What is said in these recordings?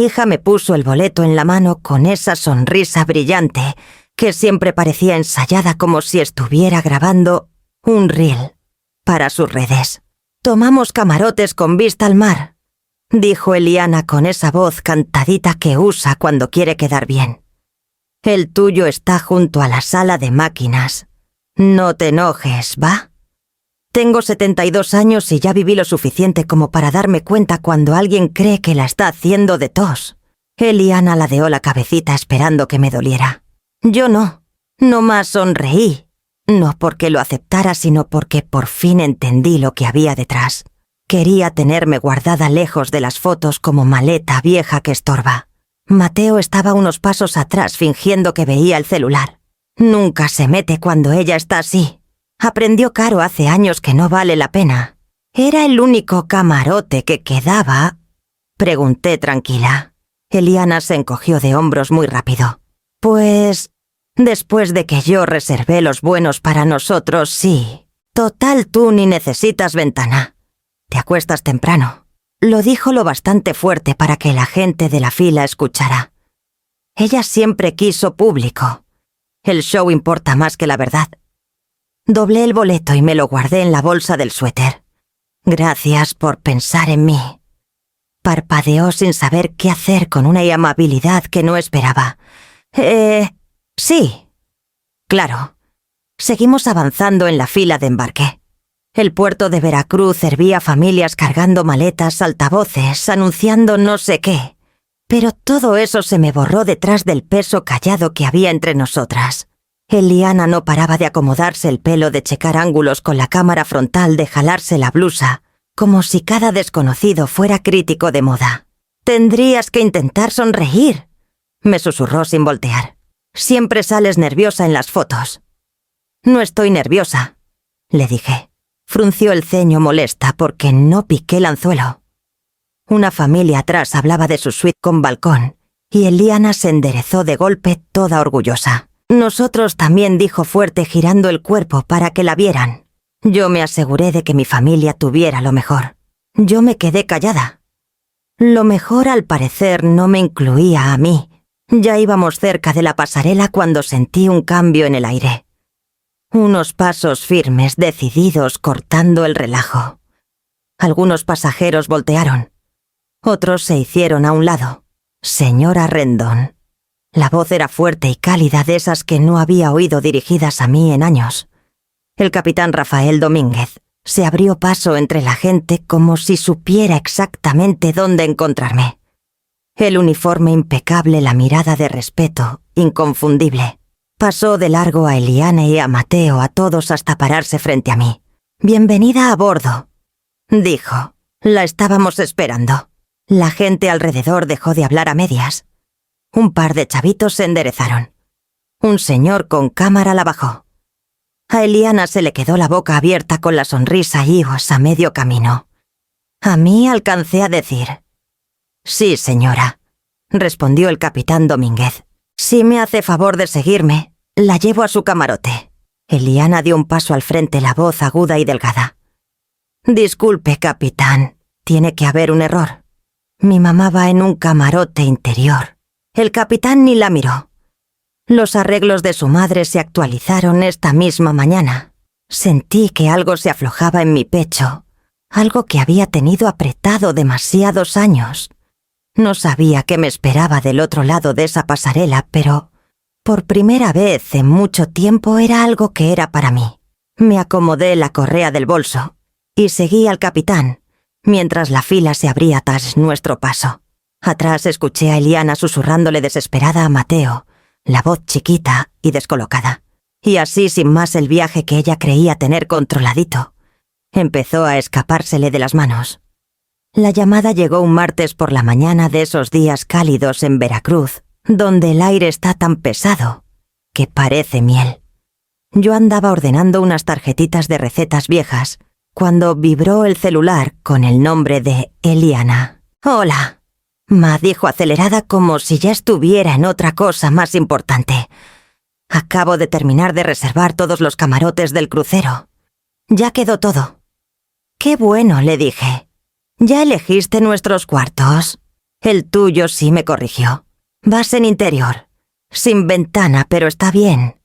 Mi hija me puso el boleto en la mano con esa sonrisa brillante que siempre parecía ensayada como si estuviera grabando un reel para sus redes. «Tomamos camarotes con vista al mar», dijo Eliana con esa voz cantadita que usa cuando quiere quedar bien. «El tuyo está junto a la sala de máquinas. No te enojes, ¿va? Tengo 72 años y ya viví lo suficiente como para darme cuenta cuando alguien cree que la está haciendo de tos». Eliana ladeó la cabecita esperando que me doliera. Yo no. Nomás sonreí. No porque lo aceptara, sino porque por fin entendí lo que había detrás. Quería tenerme guardada lejos de las fotos como maleta vieja que estorba. Mateo estaba unos pasos atrás fingiendo que veía el celular. Nunca se mete cuando ella está así. Aprendió Caro hace años que no vale la pena. ¿Era el único camarote que quedaba?, pregunté tranquila. Eliana se encogió de hombros muy rápido. Pues, después de que yo reservé los buenos para nosotros, sí. Total, tú ni necesitas ventana. Te acuestas temprano. Lo dijo lo bastante fuerte para que la gente de la fila escuchara. Ella siempre quiso público. El show importa más que la verdad. Doblé el boleto y me lo guardé en la bolsa del suéter. Gracias por pensar en mí. Parpadeó sin saber qué hacer con una amabilidad que no esperaba. Sí. Claro. Seguimos avanzando en la fila de embarque. El puerto de Veracruz servía a familias cargando maletas, altavoces, anunciando no sé qué. Pero todo eso se me borró detrás del peso callado que había entre nosotras. Eliana no paraba de acomodarse el pelo, de checar ángulos con la cámara frontal, de jalarse la blusa, como si cada desconocido fuera crítico de moda. «Tendrías que intentar sonreír», me susurró sin voltear. «Siempre sales nerviosa en las fotos». «No estoy nerviosa», le dije. Frunció el ceño molesta porque no piqué el anzuelo. Una familia atrás hablaba de su suite con balcón y Eliana se enderezó de golpe toda orgullosa. «Nosotros también», dijo fuerte, girando el cuerpo para que la vieran. Yo me aseguré de que mi familia tuviera lo mejor. Yo me quedé callada. Lo mejor, al parecer, no me incluía a mí. Ya íbamos cerca de la pasarela cuando sentí un cambio en el aire. Unos pasos firmes, decididos, cortando el relajo. Algunos pasajeros voltearon. Otros se hicieron a un lado. «Señora Rendón». La voz era fuerte y cálida, de esas que no había oído dirigidas a mí en años. El capitán Rafael Domínguez se abrió paso entre la gente como si supiera exactamente dónde encontrarme. El uniforme impecable, la mirada de respeto, inconfundible. Pasó de largo a Eliana y a Mateo, a todos, hasta pararse frente a mí. «Bienvenida a bordo», dijo. La estábamos esperando. La gente alrededor dejó de hablar a medias. Un par de chavitos se enderezaron. Un señor con cámara la bajó. A Eliana se le quedó la boca abierta con la sonrisa higos a medio camino. A mí alcancé a decir: «Sí, señora», respondió el capitán Domínguez. «Si me hace favor de seguirme, la llevo a su camarote». Eliana dio un paso al frente, la voz aguda y delgada. «Disculpe, capitán, tiene que haber un error. Mi mamá va en un camarote interior». El capitán ni la miró. Los arreglos de su madre se actualizaron esta misma mañana. Sentí que algo se aflojaba en mi pecho, algo que había tenido apretado demasiados años. No sabía qué me esperaba del otro lado de esa pasarela, pero por primera vez en mucho tiempo era algo que era para mí. Me acomodé la correa del bolso y seguí al capitán, mientras la fila se abría tras nuestro paso. Atrás escuché a Eliana susurrándole desesperada a Mateo, la voz chiquita y descolocada. Y así, sin más, el viaje que ella creía tener controladito empezó a escapársele de las manos. La llamada llegó un martes por la mañana, de esos días cálidos en Veracruz, donde el aire está tan pesado que parece miel. Yo andaba ordenando unas tarjetitas de recetas viejas cuando vibró el celular con el nombre de Eliana. «Hola», Ma dijo acelerada, como si ya estuviera en otra cosa más importante. «Acabo de terminar de reservar todos los camarotes del crucero. Ya quedó todo». «Qué bueno», le dije. «¿Ya elegiste nuestros cuartos?». El tuyo sí me corrigió. Vas en interior. Sin ventana, pero está bien.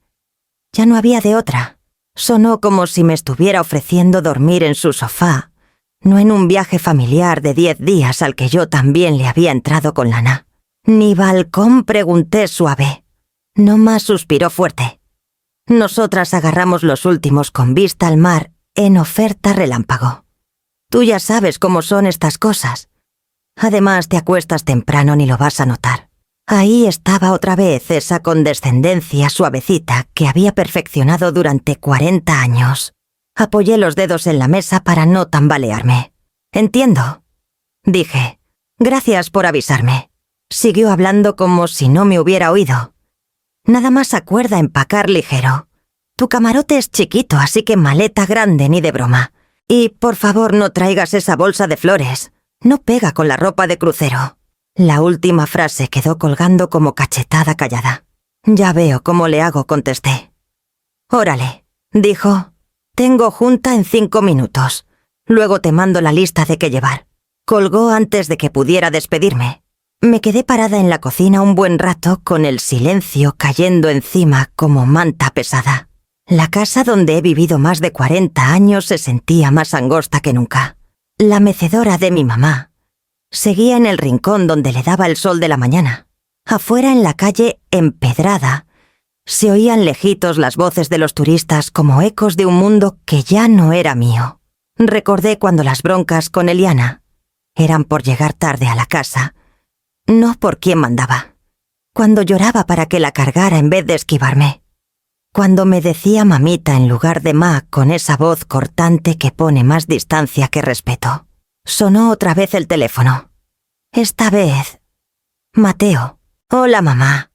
Ya no había de otra. Sonó como si me estuviera ofreciendo dormir en su sofá, no en un viaje familiar de 10 días al que yo también le había entrado con lana. Ni balcón, pregunté suave. No más suspiró fuerte. Nosotras agarramos los últimos con vista al mar en oferta relámpago. Tú ya sabes cómo son estas cosas. Además, te acuestas temprano ni lo vas a notar. Ahí estaba otra vez esa condescendencia suavecita que había perfeccionado durante 40 años. Apoyé los dedos en la mesa para no tambalearme. «Entiendo», dije. «Gracias por avisarme». Siguió hablando como si no me hubiera oído. «Nada más acuerda empacar ligero. Tu camarote es chiquito, así que maleta grande ni de broma. Y, por favor, no traigas esa bolsa de flores. No pega con la ropa de crucero». La última frase quedó colgando como cachetada callada. «Ya veo cómo le hago», contesté. «Órale», dijo. «Tengo junta en 5 minutos. Luego te mando la lista de qué llevar». Colgó antes de que pudiera despedirme. Me quedé parada en la cocina un buen rato con el silencio cayendo encima como manta pesada. La casa donde he vivido más de 40 años se sentía más angosta que nunca. La mecedora de mi mamá seguía en el rincón donde le daba el sol de la mañana. Afuera, en la calle empedrada, se oían lejitos las voces de los turistas como ecos de un mundo que ya no era mío. Recordé cuando las broncas con Eliana eran por llegar tarde a la casa, no por quién mandaba. Cuando lloraba para que la cargara en vez de esquivarme. Cuando me decía mamita en lugar de ma con esa voz cortante que pone más distancia que respeto. Sonó otra vez el teléfono. Esta vez, Mateo. «Hola, mamá»,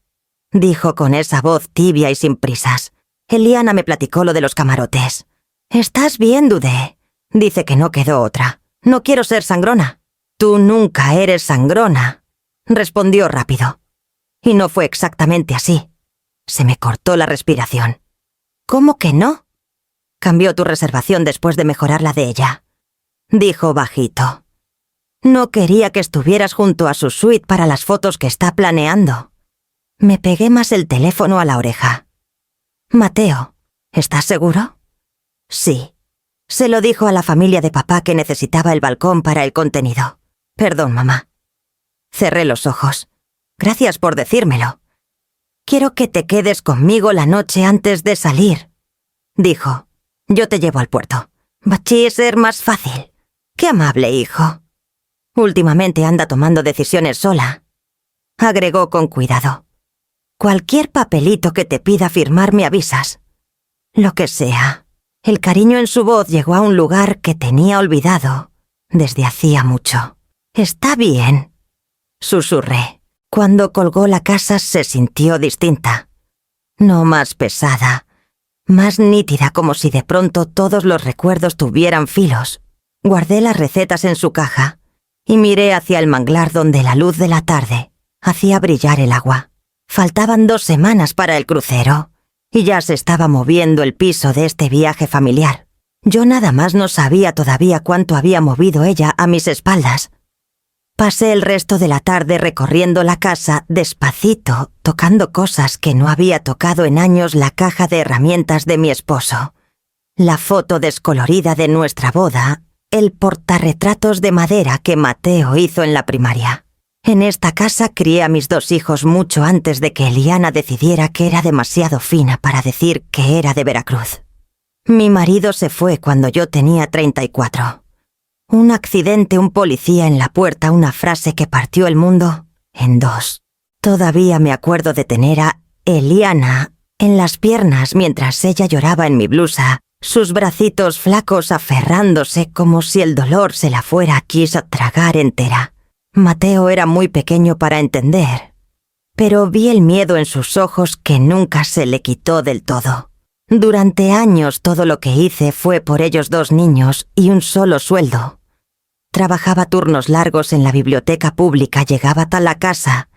dijo con esa voz tibia y sin prisas. Eliana me platicó lo de los camarotes. «¿Estás bien, Dudé?» Dice que no quedó otra. «No quiero ser sangrona». «Tú nunca eres sangrona», respondió rápido. Y no fue exactamente así. Se me cortó la respiración. «¿Cómo que no?» «Cambió tu reservación después de mejorar la de ella», dijo bajito. «No quería que estuvieras junto a su suite para las fotos que está planeando». Me pegué más el teléfono a la oreja. «Mateo, ¿estás seguro?» «Sí». Se lo dijo a la familia de papá que necesitaba el balcón para el contenido. «Perdón, mamá». Cerré los ojos. «Gracias por decírmelo». «Quiero que te quedes conmigo la noche antes de salir», dijo. «Yo te llevo al puerto. Va a ser más fácil». «Qué amable, hijo». «Últimamente anda tomando decisiones sola», agregó con cuidado. «Cualquier papelito que te pida firmar me avisas». «Lo que sea». El cariño en su voz llegó a un lugar que tenía olvidado desde hacía mucho. «Está bien», susurré. Cuando colgó la casa se sintió distinta. No más pesada, más nítida, como si de pronto todos los recuerdos tuvieran filos. Guardé las recetas en su caja y miré hacia el manglar donde la luz de la tarde hacía brillar el agua. Faltaban 2 semanas para el crucero y ya se estaba moviendo el piso de este viaje familiar. Yo nada más no sabía todavía cuánto había movido ella a mis espaldas. Pasé el resto de la tarde recorriendo la casa despacito, tocando cosas que no había tocado en años: la caja de herramientas de mi esposo, la foto descolorida de nuestra boda, el portarretratos de madera que Mateo hizo en la primaria. En esta casa crié a mis 2 hijos mucho antes de que Eliana decidiera que era demasiado fina para decir que era de Veracruz. Mi marido se fue cuando yo tenía 34. Un accidente, un policía en la puerta, una frase que partió el mundo en 2. Todavía me acuerdo de tener a Eliana en las piernas mientras ella lloraba en mi blusa, sus bracitos flacos aferrándose como si el dolor se la fuera quiso tragar entera. Mateo era muy pequeño para entender, pero vi el miedo en sus ojos que nunca se le quitó del todo. Durante años todo lo que hice fue por ellos 2 niños y un solo sueldo. Trabajaba turnos largos en la biblioteca pública, llegaba a la casa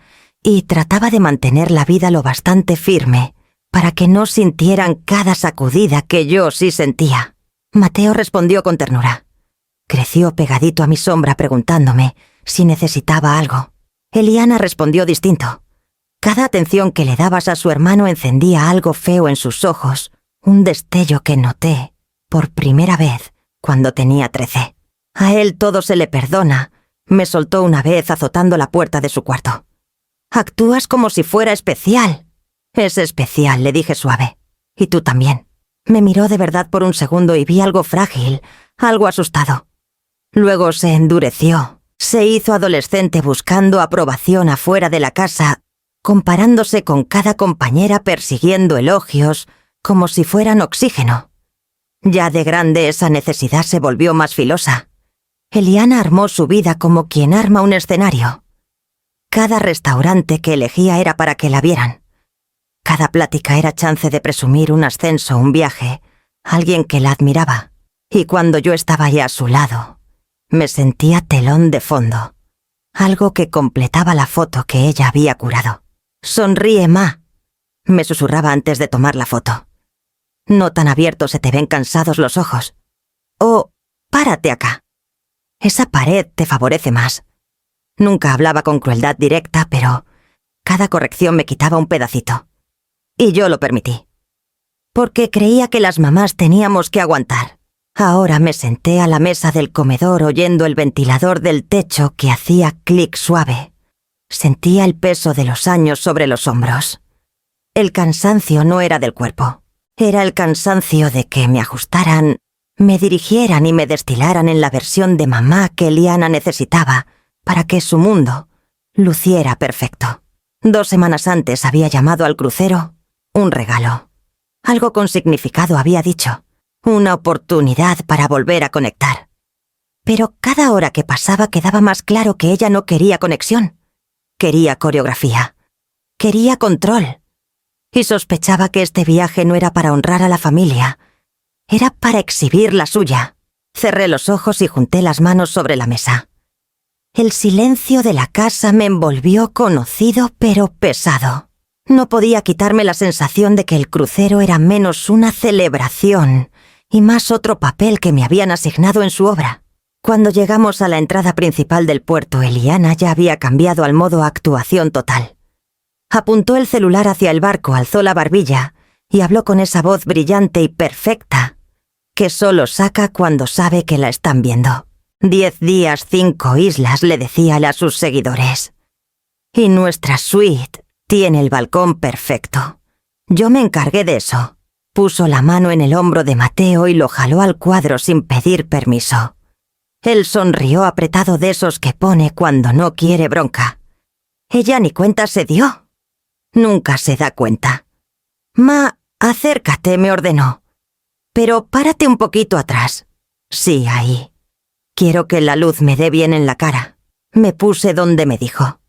y trataba de mantener la vida lo bastante firme para que no sintieran cada sacudida que yo sí sentía. Mateo respondió con ternura. Creció pegadito a mi sombra preguntándome si necesitaba algo. Eliana respondió distinto. Cada atención que le dabas a su hermano encendía algo feo en sus ojos, un destello que noté, por primera vez, cuando tenía 13. A él todo se le perdona, me soltó una vez azotando la puerta de su cuarto. Actúas como si fuera especial. Es especial, le dije suave. Y tú también. Me miró de verdad por un segundo y vi algo frágil, algo asustado. Luego se endureció. Se hizo adolescente buscando aprobación afuera de la casa, comparándose con cada compañera, persiguiendo elogios, como si fueran oxígeno. Ya de grande esa necesidad se volvió más filosa. Eliana armó su vida como quien arma un escenario. Cada restaurante que elegía era para que la vieran. Cada plática era chance de presumir un ascenso, un viaje, alguien que la admiraba. Y cuando yo estaba ya a su lado, me sentía telón de fondo, algo que completaba la foto que ella había curado. «Sonríe, Ma», me susurraba antes de tomar la foto. «No tan abiertos se te ven cansados los ojos». «Oh, párate acá. Esa pared te favorece más». Nunca hablaba con crueldad directa, pero cada corrección me quitaba un pedacito. Y yo lo permití. Porque creía que las mamás teníamos que aguantar. Ahora me senté a la mesa del comedor oyendo el ventilador del techo que hacía clic suave. Sentía el peso de los años sobre los hombros. El cansancio no era del cuerpo. Era el cansancio de que me ajustaran, me dirigieran y me destilaran en la versión de mamá que Eliana necesitaba para que su mundo luciera perfecto. 2 semanas antes había llamado al crucero un regalo. Algo con significado había dicho. Una oportunidad para volver a conectar. Pero cada hora que pasaba quedaba más claro que ella no quería conexión. Quería coreografía. Quería control. Y sospechaba que este viaje no era para honrar a la familia. Era para exhibir la suya. Cerré los ojos y junté las manos sobre la mesa. El silencio de la casa me envolvió, conocido pero pesado. No podía quitarme la sensación de que el crucero era menos una celebración y más otro papel que me habían asignado en su obra. Cuando llegamos a la entrada principal del puerto, Eliana ya había cambiado al modo actuación total. Apuntó el celular hacia el barco, alzó la barbilla y habló con esa voz brillante y perfecta que solo saca cuando sabe que la están viendo. 10 días, 5 islas, le decía a sus seguidores. Y nuestra suite tiene el balcón perfecto. Yo me encargué de eso. Puso la mano en el hombro de Mateo y lo jaló al cuadro sin pedir permiso. Él sonrió apretado de esos que pone cuando no quiere bronca. Ella ni cuenta se dio. Nunca se da cuenta. «Ma, acércate», me ordenó. «Pero párate un poquito atrás». «Sí, ahí. Quiero que la luz me dé bien en la cara». Me puse donde me dijo.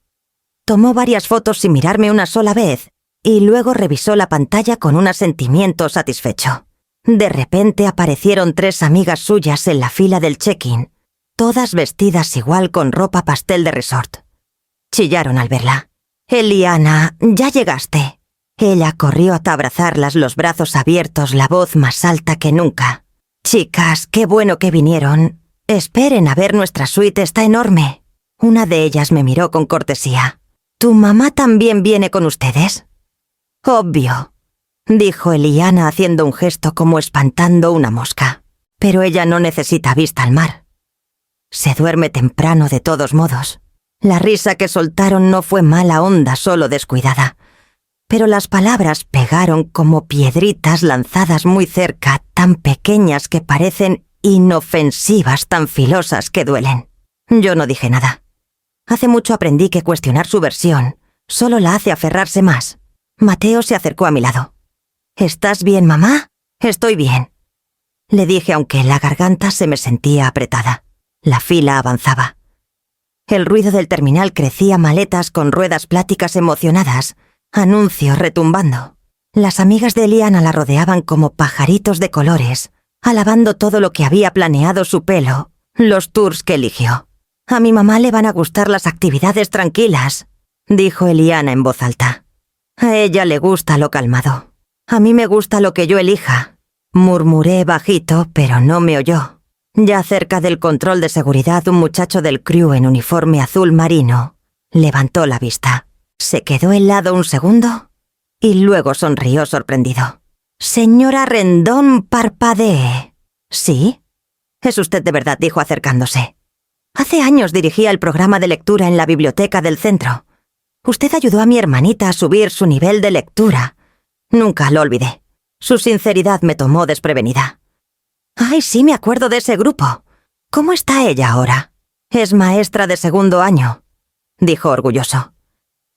Tomó varias fotos sin mirarme una sola vez y luego revisó la pantalla con un asentimiento satisfecho. De repente aparecieron 3 amigas suyas en la fila del check-in, todas vestidas igual con ropa pastel de resort. Chillaron al verla. «Eliana, ya llegaste». Ella corrió hasta abrazarlas, los brazos abiertos, la voz más alta que nunca. «Chicas, qué bueno que vinieron. Esperen a ver, nuestra suite está enorme». Una de ellas me miró con cortesía. «¿Tu mamá también viene con ustedes?» «Obvio», dijo Eliana haciendo un gesto como espantando una mosca. «Pero ella no necesita vista al mar. Se duerme temprano de todos modos». La risa que soltaron no fue mala onda, solo descuidada. Pero las palabras pegaron como piedritas lanzadas muy cerca, tan pequeñas que parecen inofensivas, tan filosas que duelen. Yo no dije nada. Hace mucho aprendí que cuestionar su versión solo la hace aferrarse más. Mateo se acercó a mi lado. «¿Estás bien, mamá?» «Estoy bien», le dije, aunque la garganta se me sentía apretada. La fila avanzaba. El ruido del terminal crecía, maletas con ruedas pláticas emocionadas, anuncios retumbando. Las amigas de Eliana la rodeaban como pajaritos de colores, alabando todo lo que había planeado, su pelo, los tours que eligió. «A mi mamá le van a gustar las actividades tranquilas», dijo Eliana en voz alta. «A ella le gusta lo calmado. A mí me gusta lo que yo elija», murmuré bajito, pero no me oyó. Ya cerca del control de seguridad, un muchacho del crew en uniforme azul marino Levantó la vista, se quedó helado un segundo y luego sonrió sorprendido. Señora Rendón, parpadee. ¿Sí? Es usted de verdad, dijo acercándose. Hace años dirigía el programa de lectura en la biblioteca del centro. Usted ayudó a mi hermanita a subir su nivel de lectura. Nunca lo olvidé. Su sinceridad me tomó desprevenida. Ay, sí, me acuerdo de ese grupo. ¿Cómo está ella ahora? Es maestra de segundo año, dijo orgulloso.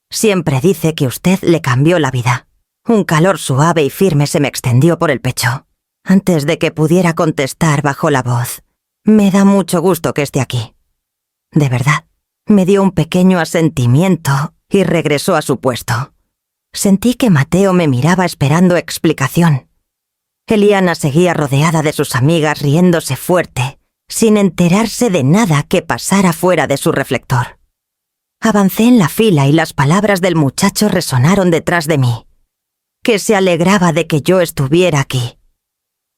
Siempre dice que usted le cambió la vida. Un calor suave y firme se me extendió por el pecho. Antes de que pudiera contestar, bajó la voz. Me da mucho gusto que esté aquí. De verdad, me dio un pequeño asentimiento y regresó a su puesto. Sentí que Mateo me miraba esperando explicación. Eliana seguía rodeada de sus amigas riéndose fuerte, sin enterarse de nada que pasara fuera de su reflector. Avancé en la fila y las palabras del muchacho resonaron detrás de mí. Que se alegraba de que yo estuviera aquí.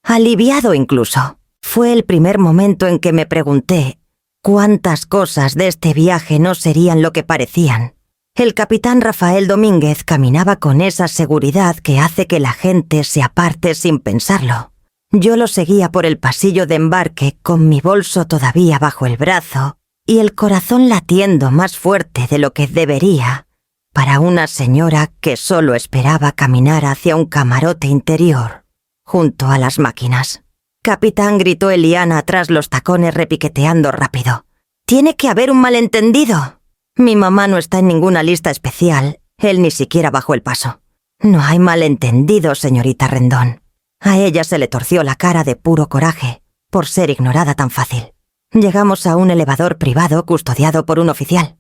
Aliviado incluso. Fue el primer momento en que me pregunté cuántas cosas de este viaje no serían lo que parecían. El capitán Rafael Domínguez caminaba con esa seguridad que hace que la gente se aparte sin pensarlo. Yo lo seguía por el pasillo de embarque con mi bolso todavía bajo el brazo y el corazón latiendo más fuerte de lo que debería para una señora que solo esperaba caminar hacia un camarote interior, junto a las máquinas. «Capitán», gritó Eliana tras los tacones repiqueteando rápido. «Tiene que haber un malentendido. Mi mamá no está en ninguna lista especial, él ni siquiera bajó el paso. No hay malentendido, señorita Rendón». A ella se le torció la cara de puro coraje por ser ignorada tan fácil. Llegamos a un elevador privado custodiado por un oficial.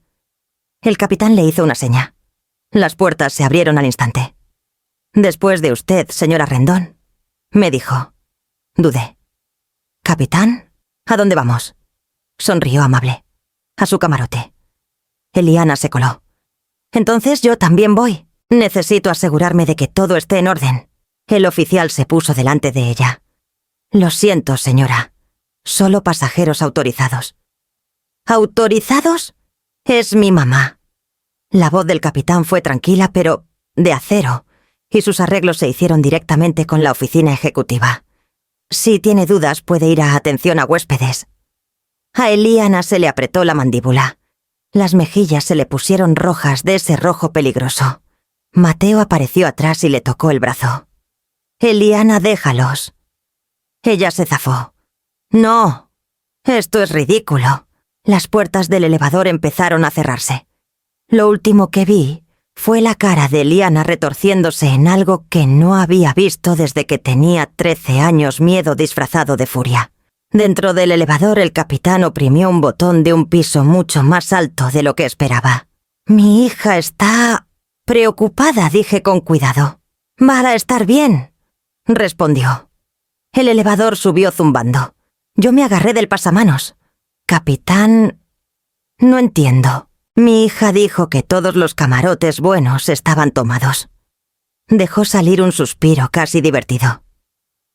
El capitán le hizo una seña. Las puertas se abrieron al instante. «Después de usted, señora Rendón», me dijo. Dudé. «¿Capitán? ¿A dónde vamos?» Sonrió amable. «A su camarote». Eliana se coló. «Entonces yo también voy. Necesito asegurarme de que todo esté en orden». El oficial se puso delante de ella. «Lo siento, señora. Solo pasajeros autorizados». «¿Autorizados? Es mi mamá». La voz del capitán fue tranquila, pero de acero, y sus arreglos se hicieron directamente con la oficina ejecutiva. Si tiene dudas, puede ir a atención a huéspedes. A Eliana se le apretó la mandíbula. Las mejillas se le pusieron rojas de ese rojo peligroso. Mateo apareció atrás y le tocó el brazo. «Eliana, déjalos». Ella se zafó. «No, esto es ridículo». Las puertas del elevador empezaron a cerrarse. Lo último que vi fue la cara de Eliana retorciéndose en algo que no había visto desde que tenía 13 años, miedo disfrazado de furia. Dentro del elevador el capitán oprimió un botón de un piso mucho más alto de lo que esperaba. «Mi hija está preocupada», dije con cuidado. «Va a estar bien», respondió. El elevador subió zumbando. Yo me agarré del pasamanos. «Capitán, no entiendo». Mi hija dijo que todos los camarotes buenos estaban tomados. Dejó salir un suspiro casi divertido.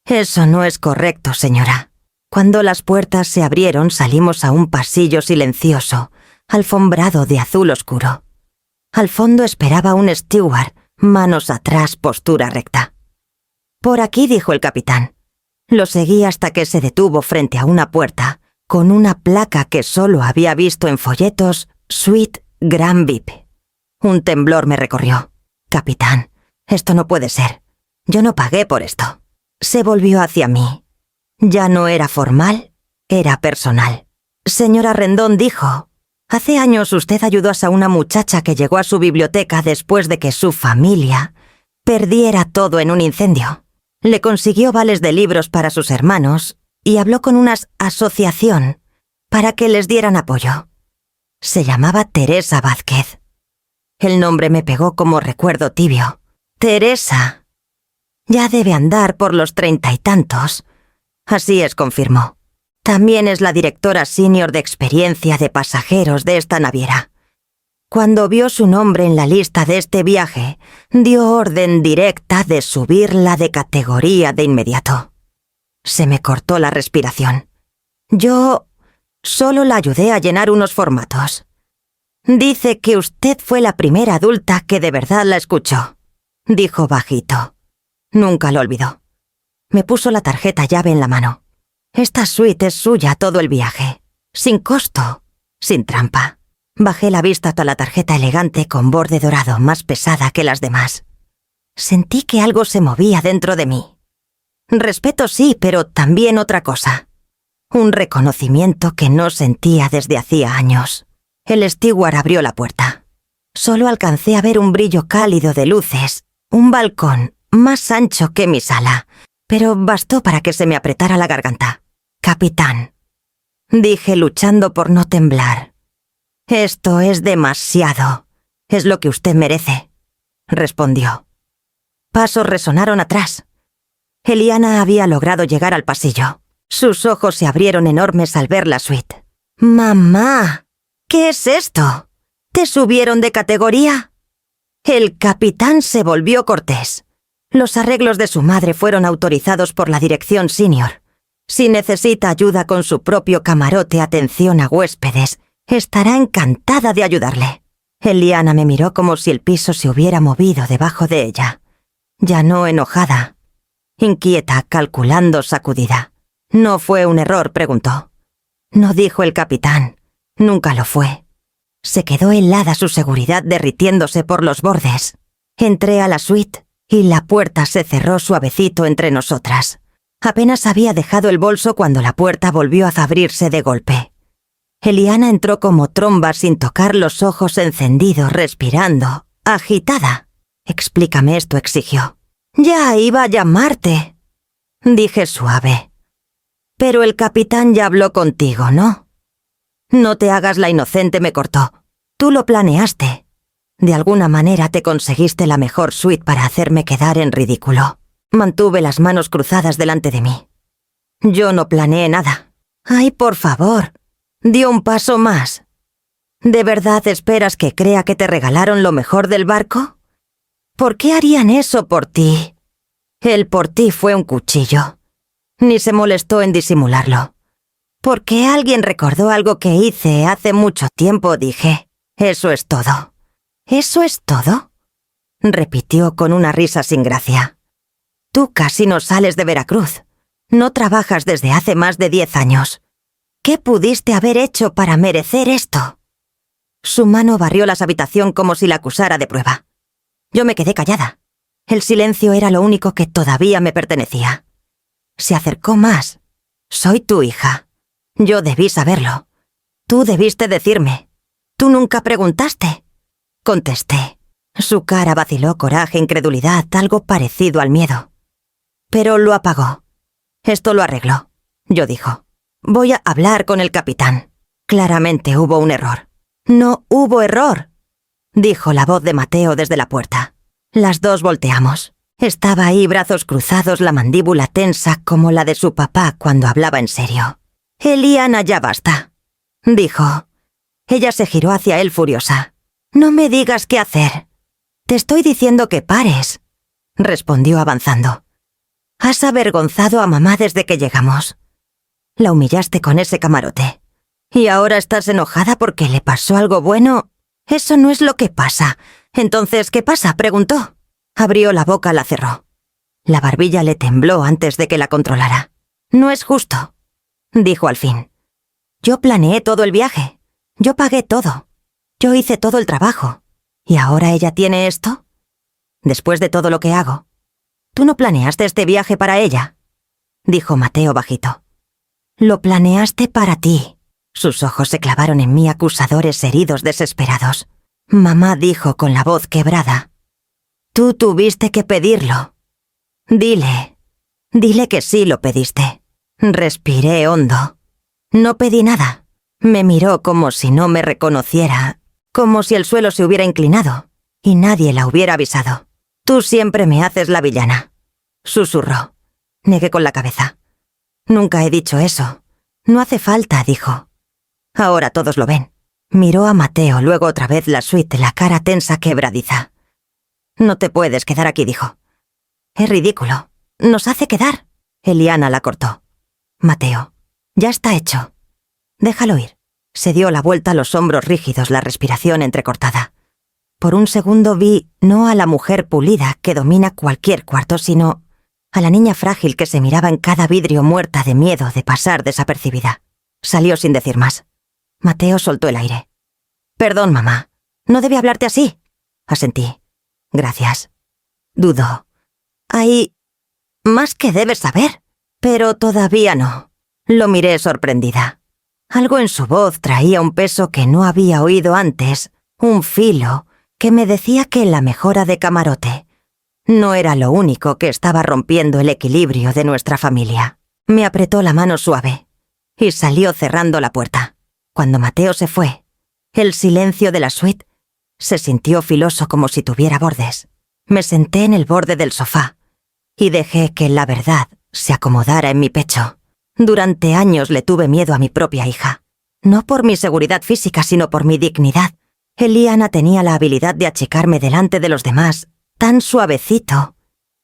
«Eso no es correcto, señora». Cuando las puertas se abrieron, salimos a un pasillo silencioso, alfombrado de azul oscuro. Al fondo esperaba un steward, manos atrás, postura recta. «Por aquí», dijo el capitán. Lo seguí hasta que se detuvo frente a una puerta, con una placa que solo había visto en folletos, Suite Grand VIP. Un temblor me recorrió. «Capitán, esto no puede ser. Yo no pagué por esto». Se volvió hacia mí. Ya no era formal, era personal. «Señora Rendón», dijo, «hace años usted ayudó a una muchacha que llegó a su biblioteca después de que su familia perdiera todo en un incendio. Le consiguió vales de libros para sus hermanos y habló con una asociación para que les dieran apoyo. Se llamaba Teresa Vázquez». El nombre me pegó como recuerdo tibio. «Teresa. Ya debe andar por los 30 y tantos». «Así es», confirmó. «También es la directora senior de experiencia de pasajeros de esta naviera. Cuando vio su nombre en la lista de este viaje, dio orden directa de subirla de categoría de inmediato». Se me cortó la respiración. «Yo solo la ayudé a llenar unos formatos». Dice que usted fue la primera adulta que de verdad la escuchó, dijo bajito. Nunca lo olvidó. Me puso la tarjeta llave en la mano. Esta suite es suya todo el viaje, sin costo, sin trampa. Bajé la vista hasta la tarjeta elegante con borde dorado, más pesada que las demás. Sentí que algo se movía dentro de mí. Respeto sí, pero también otra cosa. Un reconocimiento que no sentía desde hacía años. El steward abrió la puerta. Solo alcancé a ver un brillo cálido de luces, un balcón más ancho que mi sala, pero bastó para que se me apretara la garganta. Capitán, dije luchando por no temblar. Esto es demasiado. Es lo que usted merece, respondió. Pasos resonaron atrás. Eliana había logrado llegar al pasillo. Sus ojos se abrieron enormes al ver la suite. ¡Mamá! ¿Qué es esto? ¿Te subieron de categoría? El capitán se volvió cortés. Los arreglos de su madre fueron autorizados por la dirección senior. Si necesita ayuda con su propio camarote, atención a huéspedes, estará encantada de ayudarle. Eliana me miró como si el piso se hubiera movido debajo de ella. Ya no enojada, inquieta, calculando, sacudida. ¿No fue un error?, preguntó. No, dijo el capitán. Nunca lo fue. Se quedó helada su seguridad derritiéndose por los bordes. Entré a la suite y la puerta se cerró suavecito entre nosotras. Apenas había dejado el bolso cuando la puerta volvió a abrirse de golpe. Eliana entró como tromba sin tocar los ojos encendidos, respirando, agitada. Explícame esto, exigió. Ya iba a llamarte, dije suave. Pero el capitán ya habló contigo, ¿no? No te hagas la inocente, me cortó. Tú lo planeaste. De alguna manera te conseguiste la mejor suite para hacerme quedar en ridículo. Mantuve las manos cruzadas delante de mí. Yo no planeé nada. Ay, por favor. Dio un paso más. ¿De verdad esperas que crea que te regalaron lo mejor del barco? ¿Por qué harían eso por ti? El por ti fue un cuchillo. Ni se molestó en disimularlo. Porque alguien recordó algo que hice hace mucho tiempo, dije. Eso es todo. ¿Eso es todo?, repitió con una risa sin gracia. Tú casi no sales de Veracruz. No trabajas desde hace más de 10 años. ¿Qué pudiste haber hecho para merecer esto? Su mano barrió la habitación como si la acusara de prueba. Yo me quedé callada. El silencio era lo único que todavía me pertenecía. Se acercó más. Soy tu hija. Yo debí saberlo. Tú debiste decirme. ¿Tú nunca preguntaste? Contesté. Su cara vaciló coraje, incredulidad, algo parecido al miedo. Pero lo apagó. Esto lo arregló. Yo dijo. Voy a hablar con el capitán. Claramente hubo un error. No hubo error, dijo la voz de Mateo desde la puerta. Las dos volteamos. Estaba ahí, brazos cruzados, la mandíbula tensa como la de su papá cuando hablaba en serio. Eliana, ya basta, dijo. Ella se giró hacia él furiosa. No me digas qué hacer. Te estoy diciendo que pares, respondió avanzando. Has avergonzado a mamá desde que llegamos. La humillaste con ese camarote. ¿Y ahora estás enojada porque le pasó algo bueno? Eso no es lo que pasa. Entonces, ¿qué pasa?, preguntó. Abrió la boca, la cerró. La barbilla le tembló antes de que la controlara. No es justo, dijo al fin. Yo planeé todo el viaje. Yo pagué todo. Yo hice todo el trabajo. ¿Y ahora ella tiene esto? Después de todo lo que hago. ¿Tú no planeaste este viaje para ella?, dijo Mateo bajito. Lo planeaste para ti. Sus ojos se clavaron en mí, acusadores, heridos, desesperados. Mamá dijo con la voz quebrada. Tú tuviste que pedirlo. Dile que sí lo pediste. Respiré hondo. No pedí nada. Me miró como si no me reconociera, como si el suelo se hubiera inclinado y nadie la hubiera avisado. Tú siempre me haces la villana, susurró. Negué con la cabeza. Nunca he dicho eso. No hace falta, dijo. Ahora todos lo ven. Miró a Mateo, luego otra vez la suite, la cara tensa, quebradiza. No te puedes quedar aquí, dijo. Es ridículo. Nos hace quedar. Eliana la cortó. Mateo, ya está hecho. Déjalo ir. Se dio la vuelta a los hombros rígidos, la respiración entrecortada. Por un segundo vi no a la mujer pulida que domina cualquier cuarto, sino a la niña frágil que se miraba en cada vidrio muerta de miedo de pasar desapercibida. Salió sin decir más. Mateo soltó el aire. «Perdón, mamá. No debí hablarte así», asentí. «Gracias». Dudó. «Hay más que debes saber». Pero todavía no. Lo miré sorprendida. Algo en su voz traía un peso que no había oído antes, un filo que me decía que la mejora de Camarote no era lo único que estaba rompiendo el equilibrio de nuestra familia. Me apretó la mano suave y salió cerrando la puerta. Cuando Mateo se fue, el silencio de la suite se sintió filoso como si tuviera bordes. Me senté en el borde del sofá y dejé que la verdad se acomodara en mi pecho. Durante años le tuve miedo a mi propia hija. No por mi seguridad física, sino por mi dignidad. Eliana tenía la habilidad de achicarme delante de los demás, tan suavecito,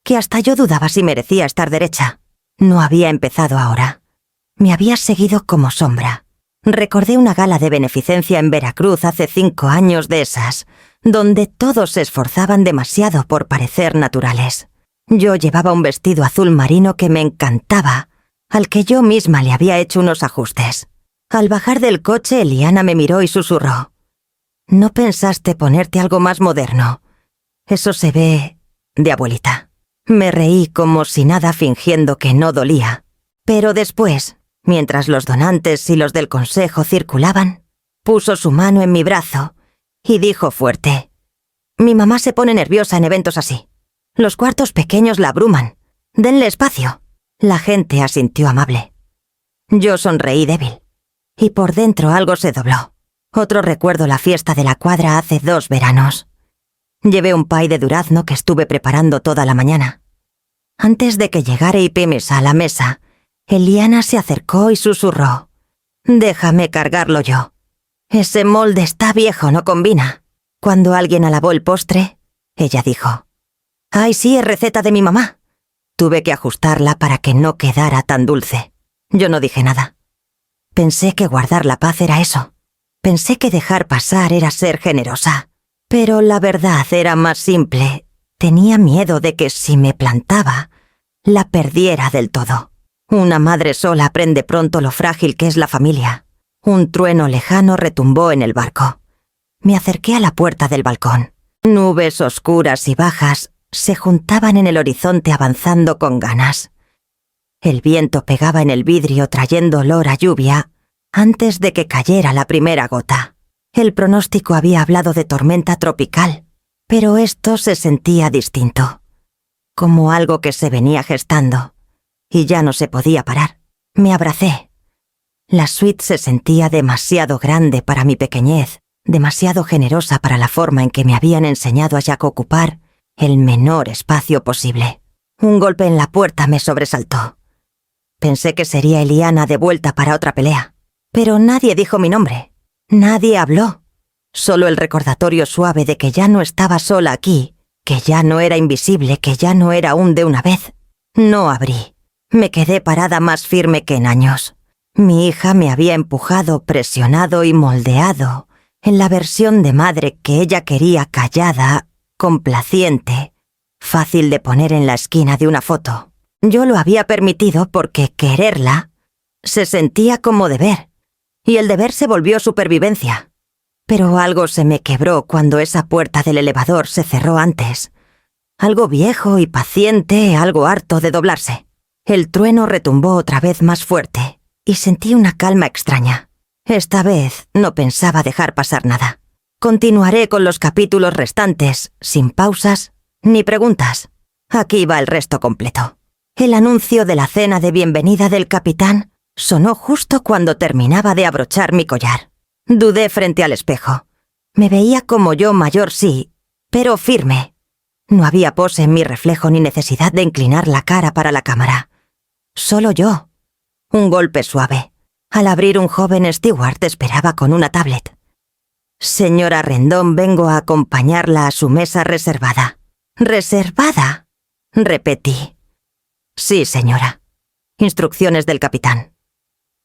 que hasta yo dudaba si merecía estar derecha. No había empezado ahora. Me había seguido como sombra. Recordé una gala de beneficencia en Veracruz hace 5 años de esas, donde todos se esforzaban demasiado por parecer naturales. Yo llevaba un vestido azul marino que me encantaba, al que yo misma le había hecho unos ajustes. Al bajar del coche, Eliana me miró y susurró. «¿No pensaste ponerte algo más moderno? Eso se ve de abuelita». Me reí como si nada, fingiendo que no dolía. Pero después, mientras los donantes y los del consejo circulaban, puso su mano en mi brazo y dijo fuerte: «Mi mamá se pone nerviosa en eventos así. Los cuartos pequeños la abruman. Denle espacio». La gente asintió amable. Yo sonreí débil, y por dentro algo se dobló. Otro recuerdo la fiesta de la cuadra hace 2 veranos. Llevé un pay de durazno que estuve preparando toda la mañana. Antes de que llegara Ipimesa a la mesa, Eliana se acercó y susurró: «Déjame cargarlo yo. Ese molde está viejo, no combina». Cuando alguien alabó el postre, ella dijo: «Ay, sí, es receta de mi mamá». Tuve que ajustarla para que no quedara tan dulce. Yo no dije nada. Pensé que guardar la paz era eso. Pensé que dejar pasar era ser generosa. Pero la verdad era más simple. Tenía miedo de que si me plantaba, la perdiera del todo. Una madre sola aprende pronto lo frágil que es la familia. Un trueno lejano retumbó en el barco. Me acerqué a la puerta del balcón. Nubes oscuras y bajas se juntaban en el horizonte avanzando con ganas. El viento pegaba en el vidrio trayendo olor a lluvia antes de que cayera la primera gota. El pronóstico había hablado de tormenta tropical, pero esto se sentía distinto, como algo que se venía gestando, y ya no se podía parar. Me abracé. La suite se sentía demasiado grande para mi pequeñez, demasiado generosa para la forma en que me habían enseñado a Jack ocupar el menor espacio posible. Un golpe en la puerta me sobresaltó. Pensé que sería Eliana de vuelta para otra pelea, pero nadie dijo mi nombre. Nadie habló. Solo el recordatorio suave de que ya no estaba sola aquí, que ya no era invisible, que ya no era un de una vez. No abrí. Me quedé parada más firme que en años. Mi hija me había empujado, presionado y moldeado en la versión de madre que ella quería, callada, complaciente, fácil de poner en la esquina de una foto. Yo lo había permitido porque quererla se sentía como deber, y el deber se volvió supervivencia. Pero algo se me quebró cuando esa puerta del elevador se cerró antes. Algo viejo y paciente, algo harto de doblarse. El trueno retumbó otra vez más fuerte, y sentí una calma extraña. Esta vez no pensaba dejar pasar nada. Continuaré con los capítulos restantes, sin pausas ni preguntas. Aquí va el resto completo. El anuncio de la cena de bienvenida del capitán sonó justo cuando terminaba de abrochar mi collar. Dudé frente al espejo. Me veía como yo mayor, sí, pero firme. No había pose en mi reflejo ni necesidad de inclinar la cara para la cámara. Solo yo. Un golpe suave. Al abrir, un joven steward esperaba con una tablet. «Señora Rendón, vengo a acompañarla a su mesa reservada». «¿Reservada?», repetí. «Sí, señora. Instrucciones del capitán».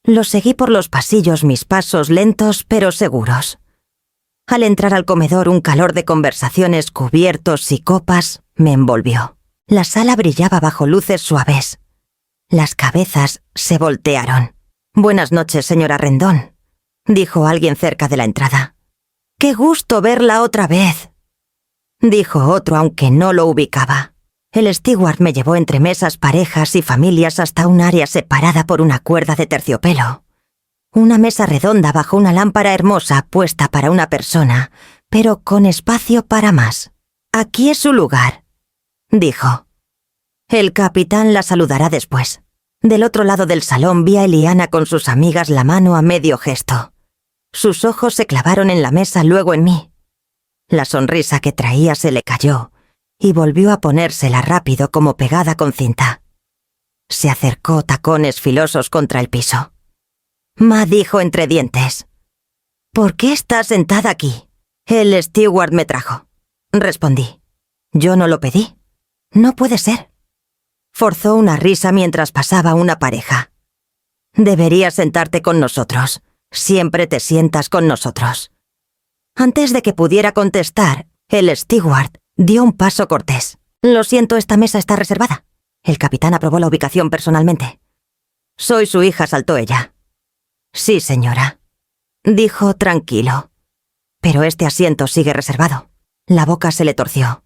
Lo seguí por los pasillos, mis pasos lentos pero seguros. Al entrar al comedor, un calor de conversaciones, cubiertos y copas me envolvió. La sala brillaba bajo luces suaves. Las cabezas se voltearon. «Buenas noches, señora Rendón», dijo alguien cerca de la entrada. «¡Qué gusto verla otra vez!», dijo otro, aunque no lo ubicaba. El steward me llevó entre mesas, parejas y familias hasta un área separada por una cuerda de terciopelo. Una mesa redonda bajo una lámpara hermosa puesta para una persona, pero con espacio para más. «Aquí es su lugar», dijo. «El capitán la saludará después». Del otro lado del salón vi a Eliana con sus amigas, la mano a medio gesto. Sus ojos se clavaron en la mesa, luego en mí. La sonrisa que traía se le cayó y volvió a ponérsela rápido como pegada con cinta. Se acercó, tacones filosos contra el piso. «Ma», dijo entre dientes. «¿Por qué estás sentada aquí?» «El steward me trajo», respondí. «Yo no lo pedí». «No puede ser». Forzó una risa mientras pasaba una pareja. «Deberías sentarte con nosotros. Siempre te sientas con nosotros». Antes de que pudiera contestar, el steward dio un paso cortés. «Lo siento, esta mesa está reservada». El capitán aprobó la ubicación personalmente. «Soy su hija», saltó ella. «Sí, señora», dijo tranquilo. «Pero este asiento sigue reservado». La boca se le torció.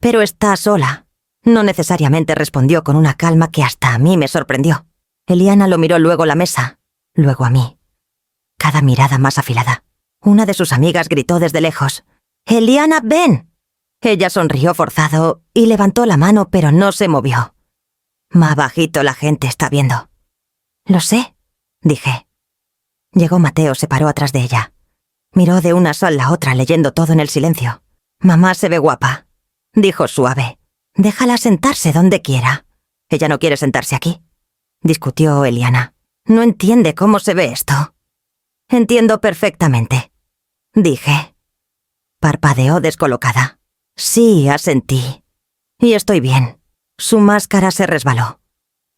«Pero está sola». «No necesariamente», respondió con una calma que hasta a mí me sorprendió. Eliana lo miró, luego la mesa, luego a mí. Cada mirada más afilada. Una de sus amigas gritó desde lejos: «¡Eliana, ven!». Ella sonrió forzado y levantó la mano, pero no se movió. «Más bajito, la gente está viendo». «Lo sé», dije. Llegó Mateo, se paró atrás de ella. Miró de una a la otra, leyendo todo en el silencio. «Mamá se ve guapa», dijo suave. «Déjala sentarse donde quiera». «Ella no quiere sentarse aquí», discutió Eliana. «No entiende cómo se ve esto». «Entiendo perfectamente», dije. Parpadeó descolocada. «Sí», asentí. «Y estoy bien». Su máscara se resbaló.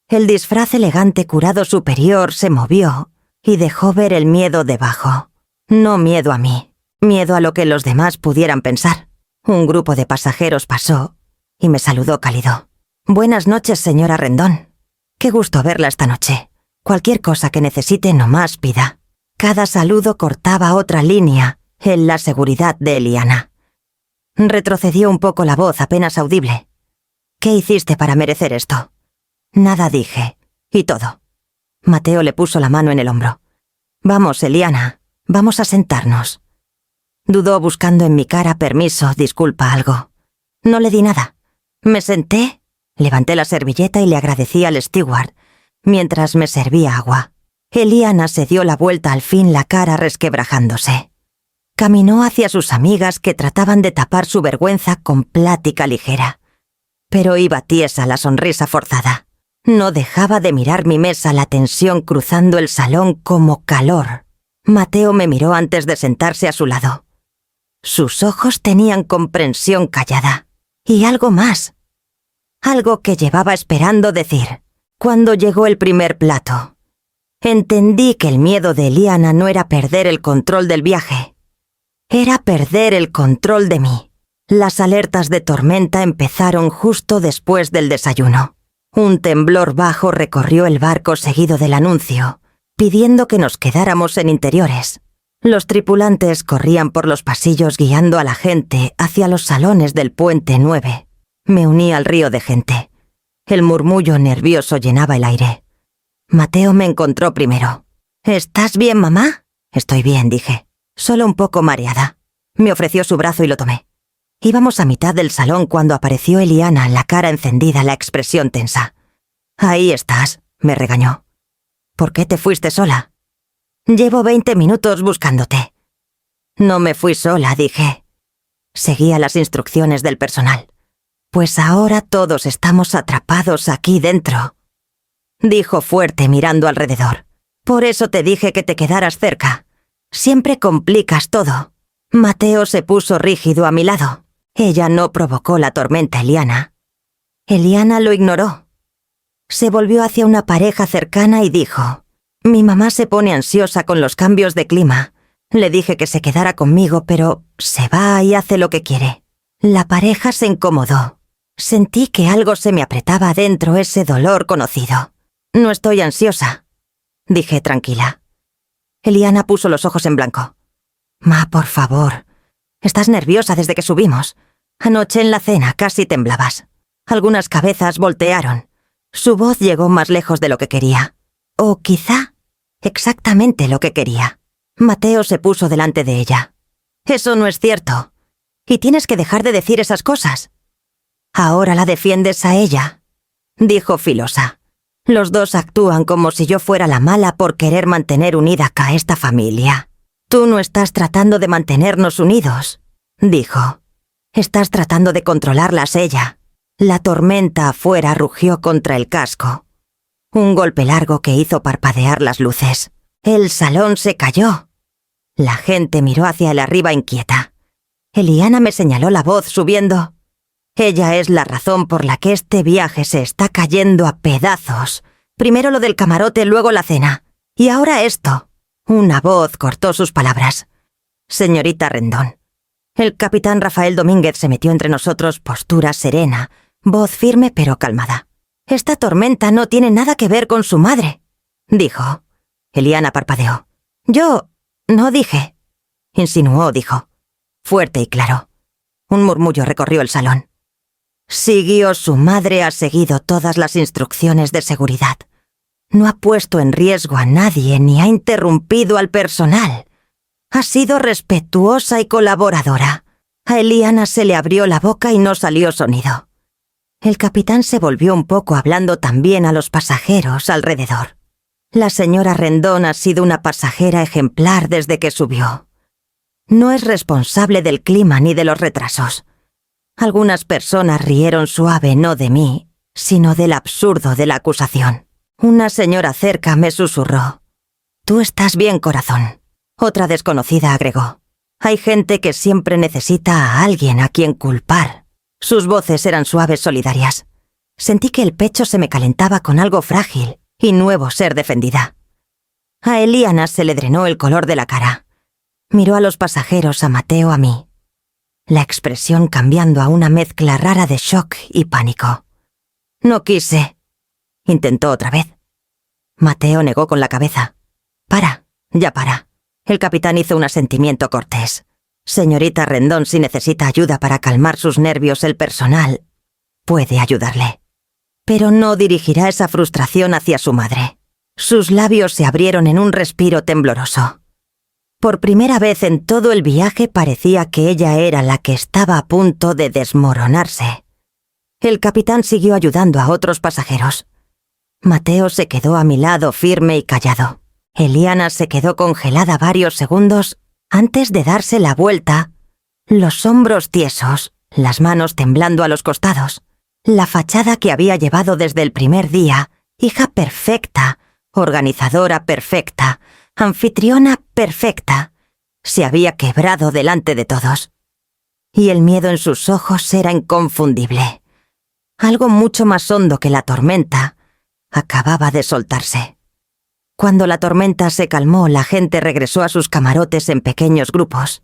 El disfraz elegante curado superior se movió y dejó ver el miedo debajo. No miedo a mí, miedo a lo que los demás pudieran pensar. Un grupo de pasajeros pasó y me saludó cálido. «Buenas noches, señora Rendón. Qué gusto verla esta noche. Cualquier cosa que necesite, nomás pida». Cada saludo cortaba otra línea en la seguridad de Eliana. Retrocedió un poco la voz, apenas audible. «¿Qué hiciste para merecer esto?» «Nada», dije, y todo. Mateo le puso la mano en el hombro. «Vamos, Eliana, vamos a sentarnos». Dudó, buscando en mi cara permiso, disculpa, algo. No le di nada. Me senté, levanté la servilleta y le agradecí al steward, mientras me servía agua. Eliana se dio la vuelta al fin, la cara resquebrajándose. Caminó hacia sus amigas, que trataban de tapar su vergüenza con plática ligera. Pero iba tiesa, la sonrisa forzada. No dejaba de mirar mi mesa, la tensión cruzando el salón como calor. Mateo me miró antes de sentarse a su lado. Sus ojos tenían comprensión callada. Y algo más. Algo que llevaba esperando decir. Cuando llegó el primer plato, entendí que el miedo de Eliana no era perder el control del viaje. Era perder el control de mí. Las alertas de tormenta empezaron justo después del desayuno. Un temblor bajo recorrió el barco, seguido del anuncio, pidiendo que nos quedáramos en interiores. Los tripulantes corrían por los pasillos guiando a la gente hacia los salones del puente 9. Me uní al río de gente. El murmullo nervioso llenaba el aire. Mateo me encontró primero. «¿Estás bien, mamá?» «Estoy bien», dije. «Solo un poco mareada». Me ofreció su brazo y lo tomé. Íbamos a mitad del salón cuando apareció Eliana, la cara encendida, la expresión tensa. «Ahí estás», me regañó. «¿Por qué te fuiste sola?» «Llevo 20 minutos buscándote». «No me fui sola», dije. Seguía las instrucciones del personal. «Pues ahora todos estamos atrapados aquí dentro», dijo fuerte, mirando alrededor. «Por eso te dije que te quedaras cerca. Siempre complicas todo». Mateo se puso rígido a mi lado. Ella no provocó la tormenta, Eliana. Eliana lo ignoró. Se volvió hacia una pareja cercana y dijo: Mi mamá se pone ansiosa con los cambios de clima. Le dije que se quedara conmigo, pero se va y hace lo que quiere. La pareja se incomodó. Sentí que algo se me apretaba adentro, ese dolor conocido. No estoy ansiosa, dije tranquila. Eliana puso los ojos en blanco. Ma, por favor. Estás nerviosa desde que subimos. Anoche en la cena casi temblabas. Algunas cabezas voltearon. Su voz llegó más lejos de lo que quería. O quizá exactamente lo que quería. Mateo se puso delante de ella. Eso no es cierto. Y tienes que dejar de decir esas cosas. Ahora la defiendes a ella, dijo filosa. Los dos actúan como si yo fuera la mala por querer mantener unida a esta familia. Tú no estás tratando de mantenernos unidos, dijo. Estás tratando de controlarlas ella. La tormenta afuera rugió contra el casco. Un golpe largo que hizo parpadear las luces. El salón se cayó. La gente miró hacia el arriba inquieta. Eliana me señaló la voz subiendo. Ella es la razón por la que este viaje se está cayendo a pedazos. Primero lo del camarote, luego la cena. Y ahora esto. Una voz cortó sus palabras. Señorita Rendón. El capitán Rafael Domínguez se metió entre nosotros, postura serena, voz firme pero calmada. Esta tormenta no tiene nada que ver con su madre, dijo. Eliana parpadeó. Yo no dije. Insinuó, dijo. Fuerte y claro. Un murmullo recorrió el salón. Siguió, su madre ha seguido todas las instrucciones de seguridad. No ha puesto en riesgo a nadie ni ha interrumpido al personal. Ha sido respetuosa y colaboradora. A Eliana se le abrió la boca y no salió sonido. El capitán se volvió un poco hablando también a los pasajeros alrededor. La señora Rendón ha sido una pasajera ejemplar desde que subió. No es responsable del clima ni de los retrasos. Algunas personas rieron suave no de mí, sino del absurdo de la acusación. Una señora cerca me susurró. «Tú estás bien, corazón». Otra desconocida agregó. «Hay gente que siempre necesita a alguien a quien culpar». Sus voces eran suaves, solidarias. Sentí que el pecho se me calentaba con algo frágil y nuevo ser defendida. A Eliana se le drenó el color de la cara. Miró a los pasajeros, a Mateo, a mí. La expresión cambiando a una mezcla rara de shock y pánico. «No quise». Intentó otra vez. Mateo negó con la cabeza. «Para, ya para». El capitán hizo un asentimiento cortés. «Señorita Rendón, si necesita ayuda para calmar sus nervios, el personal puede ayudarle. Pero no dirigirá esa frustración hacia su madre». Sus labios se abrieron en un respiro tembloroso. Por primera vez en todo el viaje parecía que ella era la que estaba a punto de desmoronarse. El capitán siguió ayudando a otros pasajeros. Mateo se quedó a mi lado firme y callado. Eliana se quedó congelada varios segundos antes de darse la vuelta, los hombros tiesos, las manos temblando a los costados. La fachada que había llevado desde el primer día, hija perfecta, organizadora perfecta, anfitriona perfecta, se había quebrado delante de todos. Y el miedo en sus ojos era inconfundible. Algo mucho más hondo que la tormenta acababa de soltarse. Cuando la tormenta se calmó, la gente regresó a sus camarotes en pequeños grupos.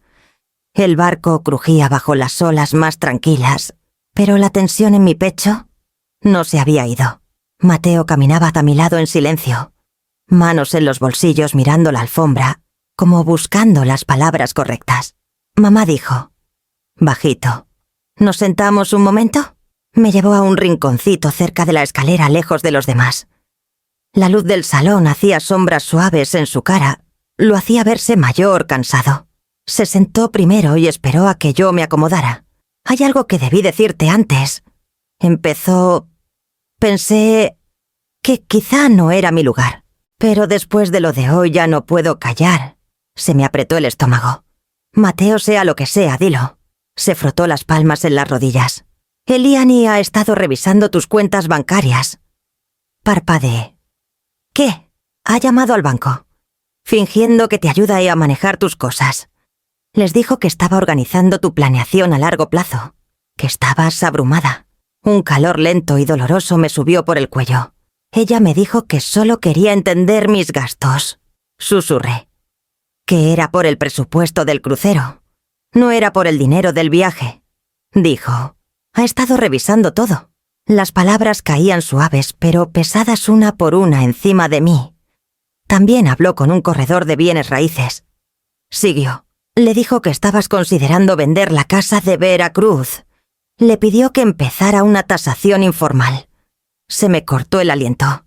El barco crujía bajo las olas más tranquilas, pero la tensión en mi pecho no se había ido. Mateo caminaba a mi lado en silencio, manos en los bolsillos mirando la alfombra, como buscando las palabras correctas. Mamá dijo, bajito, ¿nos sentamos un momento? Me llevó a un rinconcito cerca de la escalera, lejos de los demás. La luz del salón hacía sombras suaves en su cara, lo hacía verse mayor, cansado. Se sentó primero y esperó a que yo me acomodara. «Hay algo que debí decirte antes». Empezó. Pensé que quizá no era mi lugar, pero después de lo de hoy ya no puedo callar. Se me apretó el estómago. «Mateo, sea lo que sea, dilo». Se frotó las palmas en las rodillas. «Eliani ha estado revisando tus cuentas bancarias». Parpadeé. «¿Qué?» «Ha llamado al banco, fingiendo que te ayuda a manejar tus cosas. Les dijo que estaba organizando tu planeación a largo plazo, que estabas abrumada». Un calor lento y doloroso me subió por el cuello. Ella me dijo que solo quería entender mis gastos. Susurré. Que era por el presupuesto del crucero. No era por el dinero del viaje. Dijo. Ha estado revisando todo. Las palabras caían suaves, pero pesadas una por una encima de mí. También habló con un corredor de bienes raíces. Siguió. Le dijo que estabas considerando vender la casa de Veracruz. Le pidió que empezara una tasación informal. Se me cortó el aliento.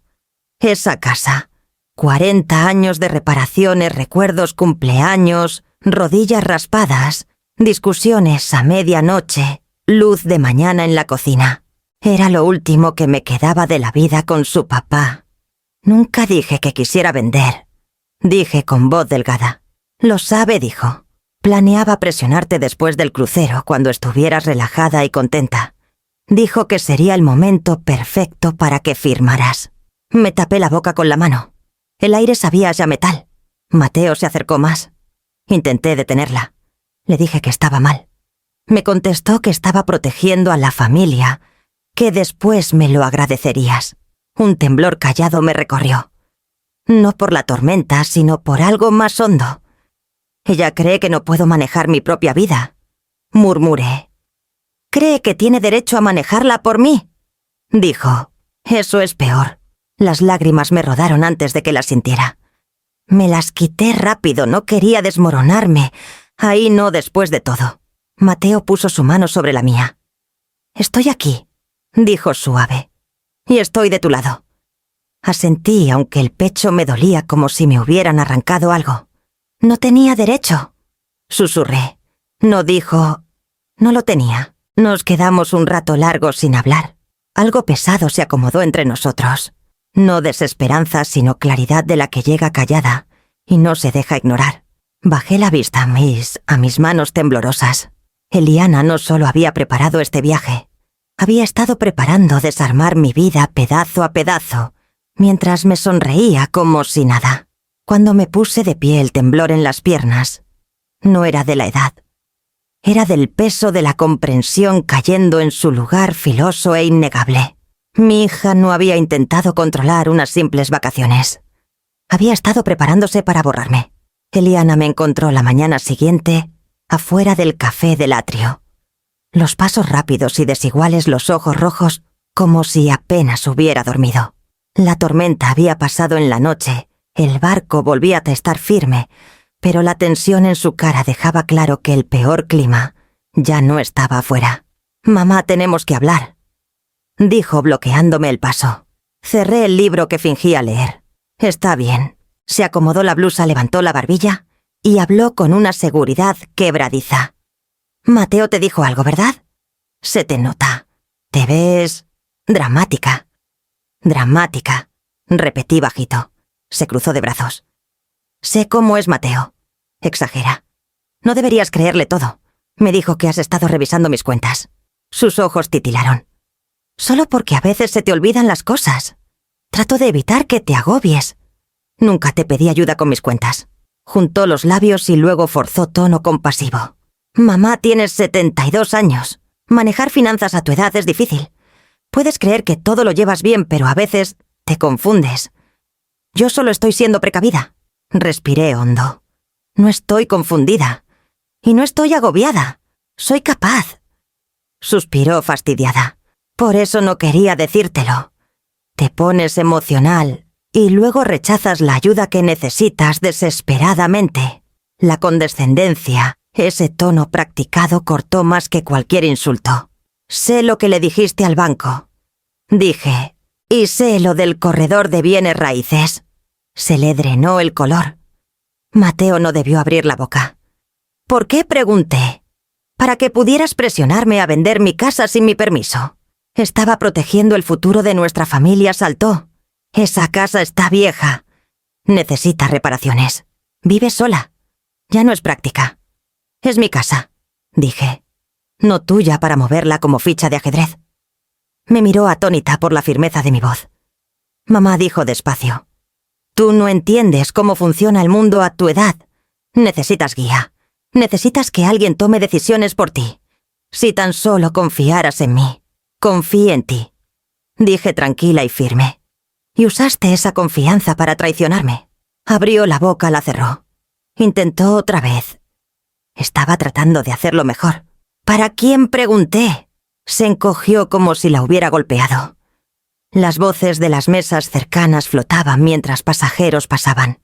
Esa casa. 40 años de reparaciones, recuerdos, cumpleaños, rodillas raspadas, discusiones a medianoche, luz de mañana en la cocina. Era lo último que me quedaba de la vida con su papá. Nunca dije que quisiera vender. Dije con voz delgada. Lo sabe, dijo. Planeaba presionarte después del crucero cuando estuvieras relajada y contenta. Dijo que sería el momento perfecto para que firmaras. Me tapé la boca con la mano. El aire sabía ya metal. Mateo se acercó más. Intenté detenerla. Le dije que estaba mal. Me contestó que estaba protegiendo a la familia, que después me lo agradecerías. Un temblor callado me recorrió. No por la tormenta, sino por algo más hondo. Ella cree que no puedo manejar mi propia vida. Murmuré. Cree que tiene derecho a manejarla por mí. Dijo. Eso es peor. Las lágrimas me rodaron antes de que las sintiera. Me las quité rápido, no quería desmoronarme. Ahí no después de todo. Mateo puso su mano sobre la mía. Estoy aquí, dijo suave. Y estoy de tu lado. Asentí, aunque el pecho me dolía como si me hubieran arrancado algo. No tenía derecho, susurré. No dijo. No lo tenía. Nos quedamos un rato largo sin hablar. Algo pesado se acomodó entre nosotros. No desesperanza, sino claridad de la que llega callada y no se deja ignorar. Bajé la vista a mis manos temblorosas. Eliana no solo había preparado este viaje, había estado preparando desarmar mi vida pedazo a pedazo, mientras me sonreía como si nada. Cuando me puse de pie el temblor en las piernas, no era de la edad. Era del peso de la comprensión cayendo en su lugar filoso e innegable. Mi hija no había intentado controlar unas simples vacaciones. Había estado preparándose para borrarme. Eliana me encontró la mañana siguiente afuera del café del atrio. Los pasos rápidos y desiguales, los ojos rojos, como si apenas hubiera dormido. La tormenta había pasado en la noche, el barco volvía a estar firme, pero la tensión en su cara dejaba claro que el peor clima ya no estaba afuera. «Mamá, tenemos que hablar», dijo bloqueándome el paso. Cerré el libro que fingía leer. «Está bien». Se acomodó la blusa, levantó la barbilla y habló con una seguridad quebradiza. «Mateo te dijo algo, ¿verdad? Se te nota. Te ves dramática». «Dramática», repetí bajito. Se cruzó de brazos. «Sé cómo es Mateo. Exagera. No deberías creerle todo. Me dijo que has estado revisando mis cuentas». Sus ojos titilaron. «Solo porque a veces se te olvidan las cosas. Trato de evitar que te agobies. Nunca te pedí ayuda con mis cuentas». Juntó los labios y luego forzó tono compasivo. «Mamá, tienes 72 años. Manejar finanzas a tu edad es difícil. Puedes creer que todo lo llevas bien, pero a veces te confundes. Yo solo estoy siendo precavida». Respiré hondo. No estoy confundida. Y no estoy agobiada. Soy capaz. Suspiró fastidiada. Por eso no quería decírtelo. Te pones emocional y luego rechazas la ayuda que necesitas desesperadamente. La condescendencia, ese tono practicado, cortó más que cualquier insulto. «Sé lo que le dijiste al banco», dije, «y sé lo del corredor de bienes raíces». Se le drenó el color. Mateo no debió abrir la boca. «¿Por qué?», pregunté. «Para que pudieras presionarme a vender mi casa sin mi permiso. Estaba protegiendo el futuro de nuestra familia», saltó. «Esa casa está vieja. Necesita reparaciones. Vive sola. Ya no es práctica. Es mi casa», dije. «No tuya para moverla como ficha de ajedrez». Me miró atónita por la firmeza de mi voz. Mamá dijo despacio. «Tú no entiendes cómo funciona el mundo a tu edad. Necesitas guía. Necesitas que alguien tome decisiones por ti. Si tan solo confiaras en mí. Confíe en ti», dije tranquila y firme. y usaste esa confianza para traicionarme. Abrió la boca, la cerró. Intentó otra vez. Estaba tratando de hacerlo mejor. ¿Para quién pregunté? Se encogió como si la hubiera golpeado. Las voces de las mesas cercanas flotaban mientras pasajeros pasaban.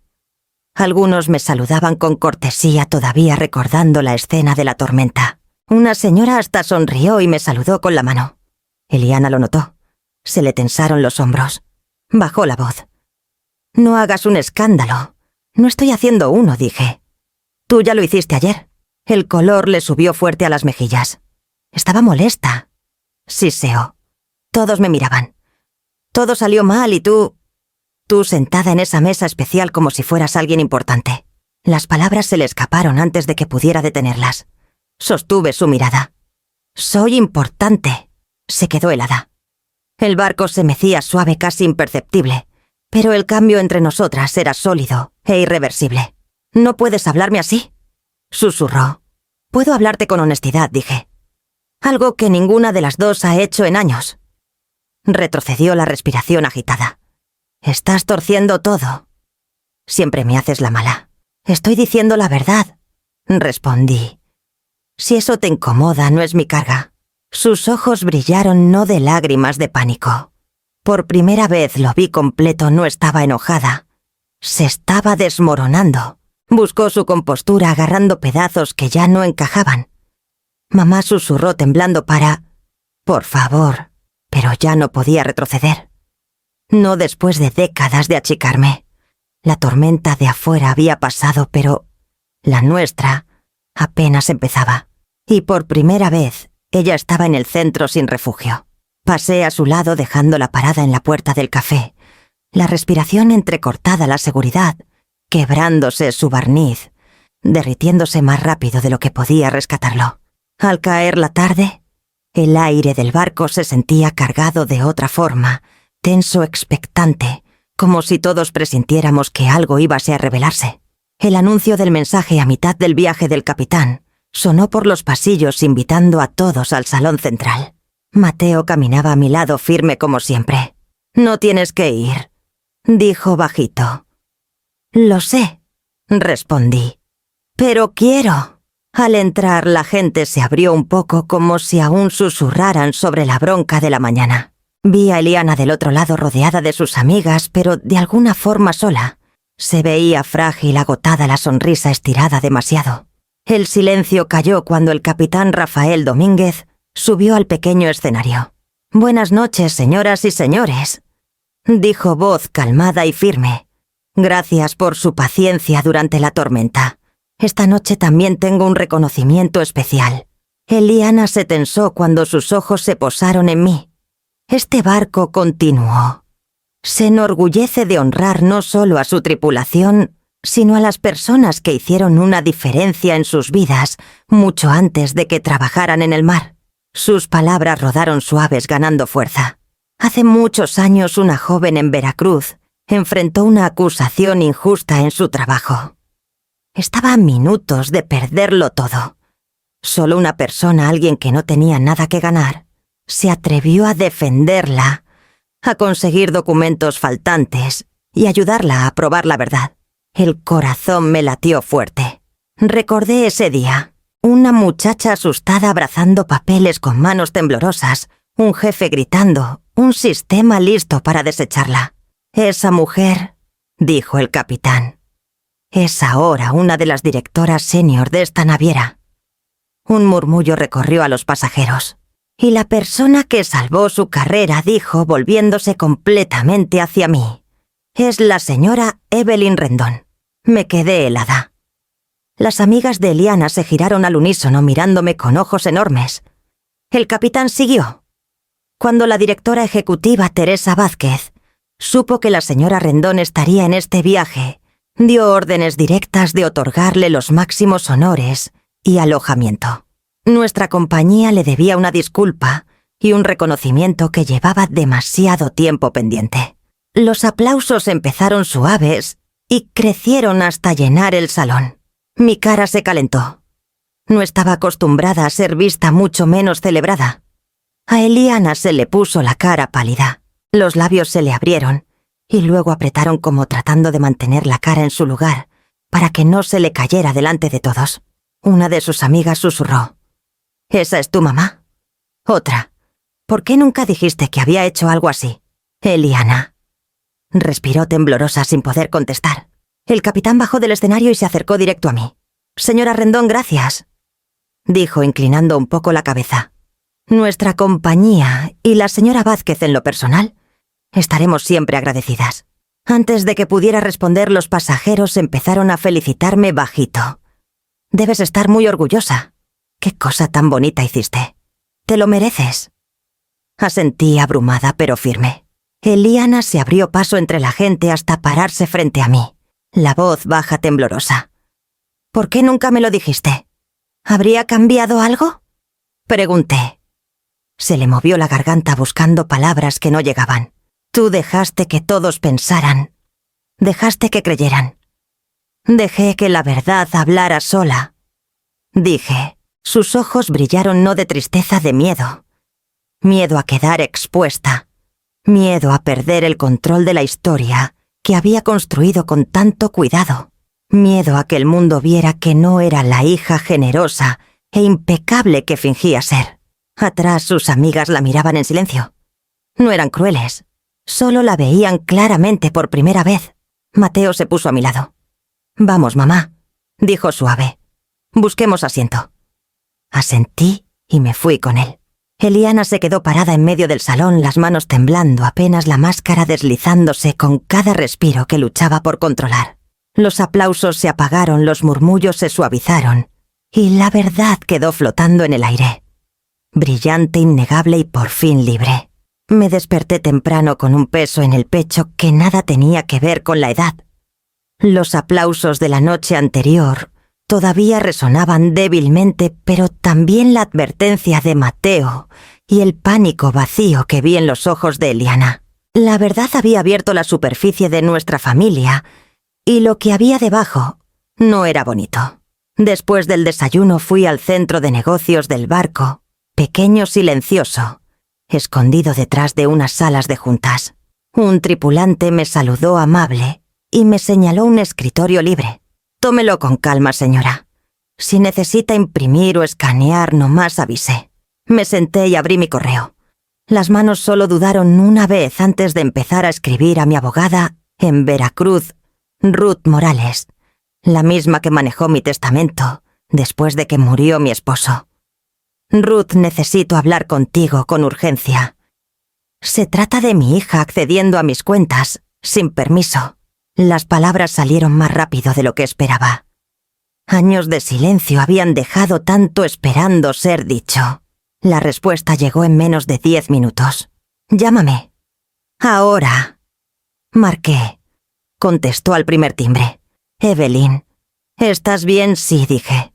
Algunos me saludaban con cortesía, todavía recordando la escena de la tormenta. Una señora hasta sonrió y me saludó con la mano. Eliana lo notó. Se le tensaron los hombros. Bajó la voz. «No hagas un escándalo. No estoy haciendo uno», dije. «Tú ya lo hiciste ayer». El color le subió fuerte a las mejillas. Estaba molesta. Siseó. Todos me miraban. Todo salió mal y tú sentada en esa mesa especial como si fueras alguien importante. Las palabras se le escaparon antes de que pudiera detenerlas. Sostuve su mirada. «Soy importante». Se quedó helada. El barco se mecía suave, casi imperceptible, pero el cambio entre nosotras era sólido e irreversible. «¿No puedes hablarme así?», susurró. «Puedo hablarte con honestidad», dije. «Algo que ninguna de las dos ha hecho en años». Retrocedió la respiración agitada. «Estás torciendo todo. Siempre me haces la mala». «Estoy diciendo la verdad», respondí. «Si eso te incomoda, no es mi carga». Sus ojos brillaron no de lágrimas de pánico. Por primera vez lo vi completo, no estaba enojada. Se estaba desmoronando. Buscó su compostura agarrando pedazos que ya no encajaban. Mamá susurró temblando «Por favor», pero ya no podía retroceder. No después de décadas de achicarme. La tormenta de afuera había pasado, pero la nuestra apenas empezaba. Y por primera vez, ella estaba en el centro sin refugio. Pasé a su lado dejándola parada en la puerta del café, la respiración entrecortada, la seguridad, quebrándose su barniz, derritiéndose más rápido de lo que podía rescatarlo. Al caer la tarde, el aire del barco se sentía cargado de otra forma, tenso, expectante, como si todos presintiéramos que algo íbase a revelarse. El anuncio del mensaje a mitad del viaje del capitán sonó por los pasillos invitando a todos al salón central. Mateo caminaba a mi lado firme como siempre. «No tienes que ir», dijo bajito. «Lo sé», respondí. «Pero quiero». Al entrar la gente se abrió un poco como si aún susurraran sobre la bronca de la mañana. Vi a Eliana del otro lado rodeada de sus amigas, pero de alguna forma sola. Se veía frágil, agotada, la sonrisa estirada demasiado. El silencio cayó cuando el capitán Rafael Domínguez subió al pequeño escenario. «Buenas noches, señoras y señores», dijo voz calmada y firme. «Gracias por su paciencia durante la tormenta. Esta noche también tengo un reconocimiento especial». Eliana se tensó cuando sus ojos se posaron en mí. Este barco continuó. Se enorgullece de honrar no solo a su tripulación, sino a las personas que hicieron una diferencia en sus vidas mucho antes de que trabajaran en el mar. Sus palabras rodaron suaves, ganando fuerza. Hace muchos años una joven en Veracruz enfrentó una acusación injusta en su trabajo. Estaba a minutos de perderlo todo. Solo una persona, alguien que no tenía nada que ganar, se atrevió a defenderla, a conseguir documentos faltantes y ayudarla a probar la verdad. El corazón me latió fuerte. Recordé ese día. Una muchacha asustada abrazando papeles con manos temblorosas, un jefe gritando, un sistema listo para desecharla. «Esa mujer», dijo el capitán, «es ahora una de las directoras senior de esta naviera». Un murmullo recorrió a los pasajeros. «Y la persona que salvó su carrera», dijo, volviéndose completamente hacia mí, «es la señora Evelyn Rendón». Me quedé helada. Las amigas de Eliana se giraron al unísono mirándome con ojos enormes. El capitán siguió. Cuando la directora ejecutiva Teresa Vázquez supo que la señora Rendón estaría en este viaje, dio órdenes directas de otorgarle los máximos honores y alojamiento. Nuestra compañía le debía una disculpa y un reconocimiento que llevaba demasiado tiempo pendiente. Los aplausos empezaron suaves y crecieron hasta llenar el salón. Mi cara se calentó. No estaba acostumbrada a ser vista, mucho menos celebrada. A Eliana se le puso la cara pálida. Los labios se le abrieron y luego apretaron como tratando de mantener la cara en su lugar para que no se le cayera delante de todos. Una de sus amigas susurró: «¿Esa es tu mamá?» Otra: «¿Por qué nunca dijiste que había hecho algo así?» «Eliana». Respiró temblorosa sin poder contestar. El capitán bajó del escenario y se acercó directo a mí. «Señora Rendón, gracias», dijo inclinando un poco la cabeza. «Nuestra compañía y la señora Vázquez en lo personal estaremos siempre agradecidas». Antes de que pudiera responder, los pasajeros empezaron a felicitarme bajito. «Debes estar muy orgullosa. Qué cosa tan bonita hiciste. Te lo mereces». Asentí abrumada pero firme. Eliana se abrió paso entre la gente hasta pararse frente a mí, la voz baja temblorosa. «¿Por qué nunca me lo dijiste? ¿Habría cambiado algo?», pregunté. Se le movió la garganta buscando palabras que no llegaban. «Tú dejaste que todos pensaran. Dejaste que creyeran. Dejé que la verdad hablara sola», dije. Sus ojos brillaron no de tristeza, de miedo. Miedo a quedar expuesta. Miedo a perder el control de la historia que había construido con tanto cuidado. Miedo a que el mundo viera que no era la hija generosa e impecable que fingía ser. Atrás sus amigas la miraban en silencio. No eran crueles. Solo la veían claramente por primera vez. Mateo se puso a mi lado. «Vamos, mamá», dijo suave. «Busquemos asiento». Asentí y me fui con él. Eliana se quedó parada en medio del salón, las manos temblando, apenas la máscara deslizándose con cada respiro que luchaba por controlar. Los aplausos se apagaron, los murmullos se suavizaron, y la verdad quedó flotando en el aire. Brillante, innegable y por fin libre. Me desperté temprano con un peso en el pecho que nada tenía que ver con la edad. Los aplausos de la noche anterior todavía resonaban débilmente, pero también la advertencia de Mateo y el pánico vacío que vi en los ojos de Eliana. La verdad había abierto la superficie de nuestra familia, y lo que había debajo no era bonito. Después del desayuno fui al centro de negocios del barco, pequeño, silencioso, escondido detrás de unas salas de juntas. Un tripulante me saludó amable y me señaló un escritorio libre. «Tómelo con calma, señora. Si necesita imprimir o escanear, nomás avise». Me senté y abrí mi correo. Las manos solo dudaron una vez antes de empezar a escribir a mi abogada en Veracruz, Ruth Morales, la misma que manejó mi testamento después de que murió mi esposo. «Ruth, necesito hablar contigo con urgencia. Se trata de mi hija accediendo a mis cuentas, sin permiso». Las palabras salieron más rápido de lo que esperaba. Años de silencio habían dejado tanto esperando ser dicho. La respuesta llegó en menos de 10 minutos. «Llámame». «Ahora». Marqué. Contestó al primer timbre. «Evelyn, ¿estás bien?». «Sí», dije.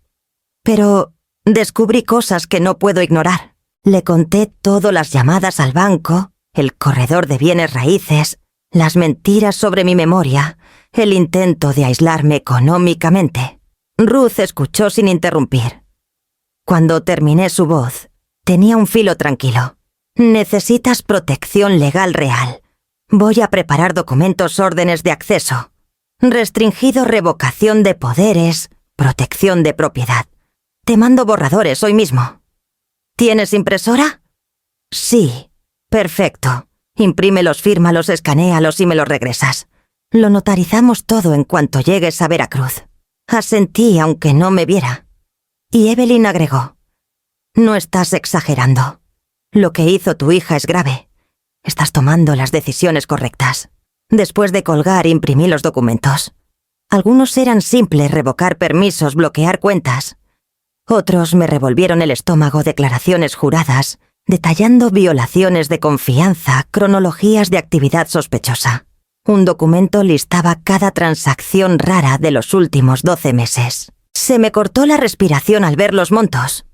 «Pero descubrí cosas que no puedo ignorar». Le conté todo: las llamadas al banco, el corredor de bienes raíces, las mentiras sobre mi memoria, el intento de aislarme económicamente. Ruth escuchó sin interrumpir. Cuando terminé, su voz tenía un filo tranquilo. «Necesitas protección legal real. Voy a preparar documentos, órdenes de acceso. Restringido, revocación de poderes, protección de propiedad. Te mando borradores hoy mismo». «¿Tienes impresora?». «Sí». «Perfecto. Imprímelos, fírmalos, escanéalos y me los regresas. Lo notarizamos todo en cuanto llegues a Veracruz». Asentí aunque no me viera. Y Evelyn agregó: «No estás exagerando. Lo que hizo tu hija es grave. Estás tomando las decisiones correctas». Después de colgar, imprimí los documentos. Algunos eran simples: revocar permisos, bloquear cuentas. Otros me revolvieron el estómago: declaraciones juradas, detallando violaciones de confianza, cronologías de actividad sospechosa. Un documento listaba cada transacción rara de los últimos 12 meses. Se me cortó la respiración al ver los montos.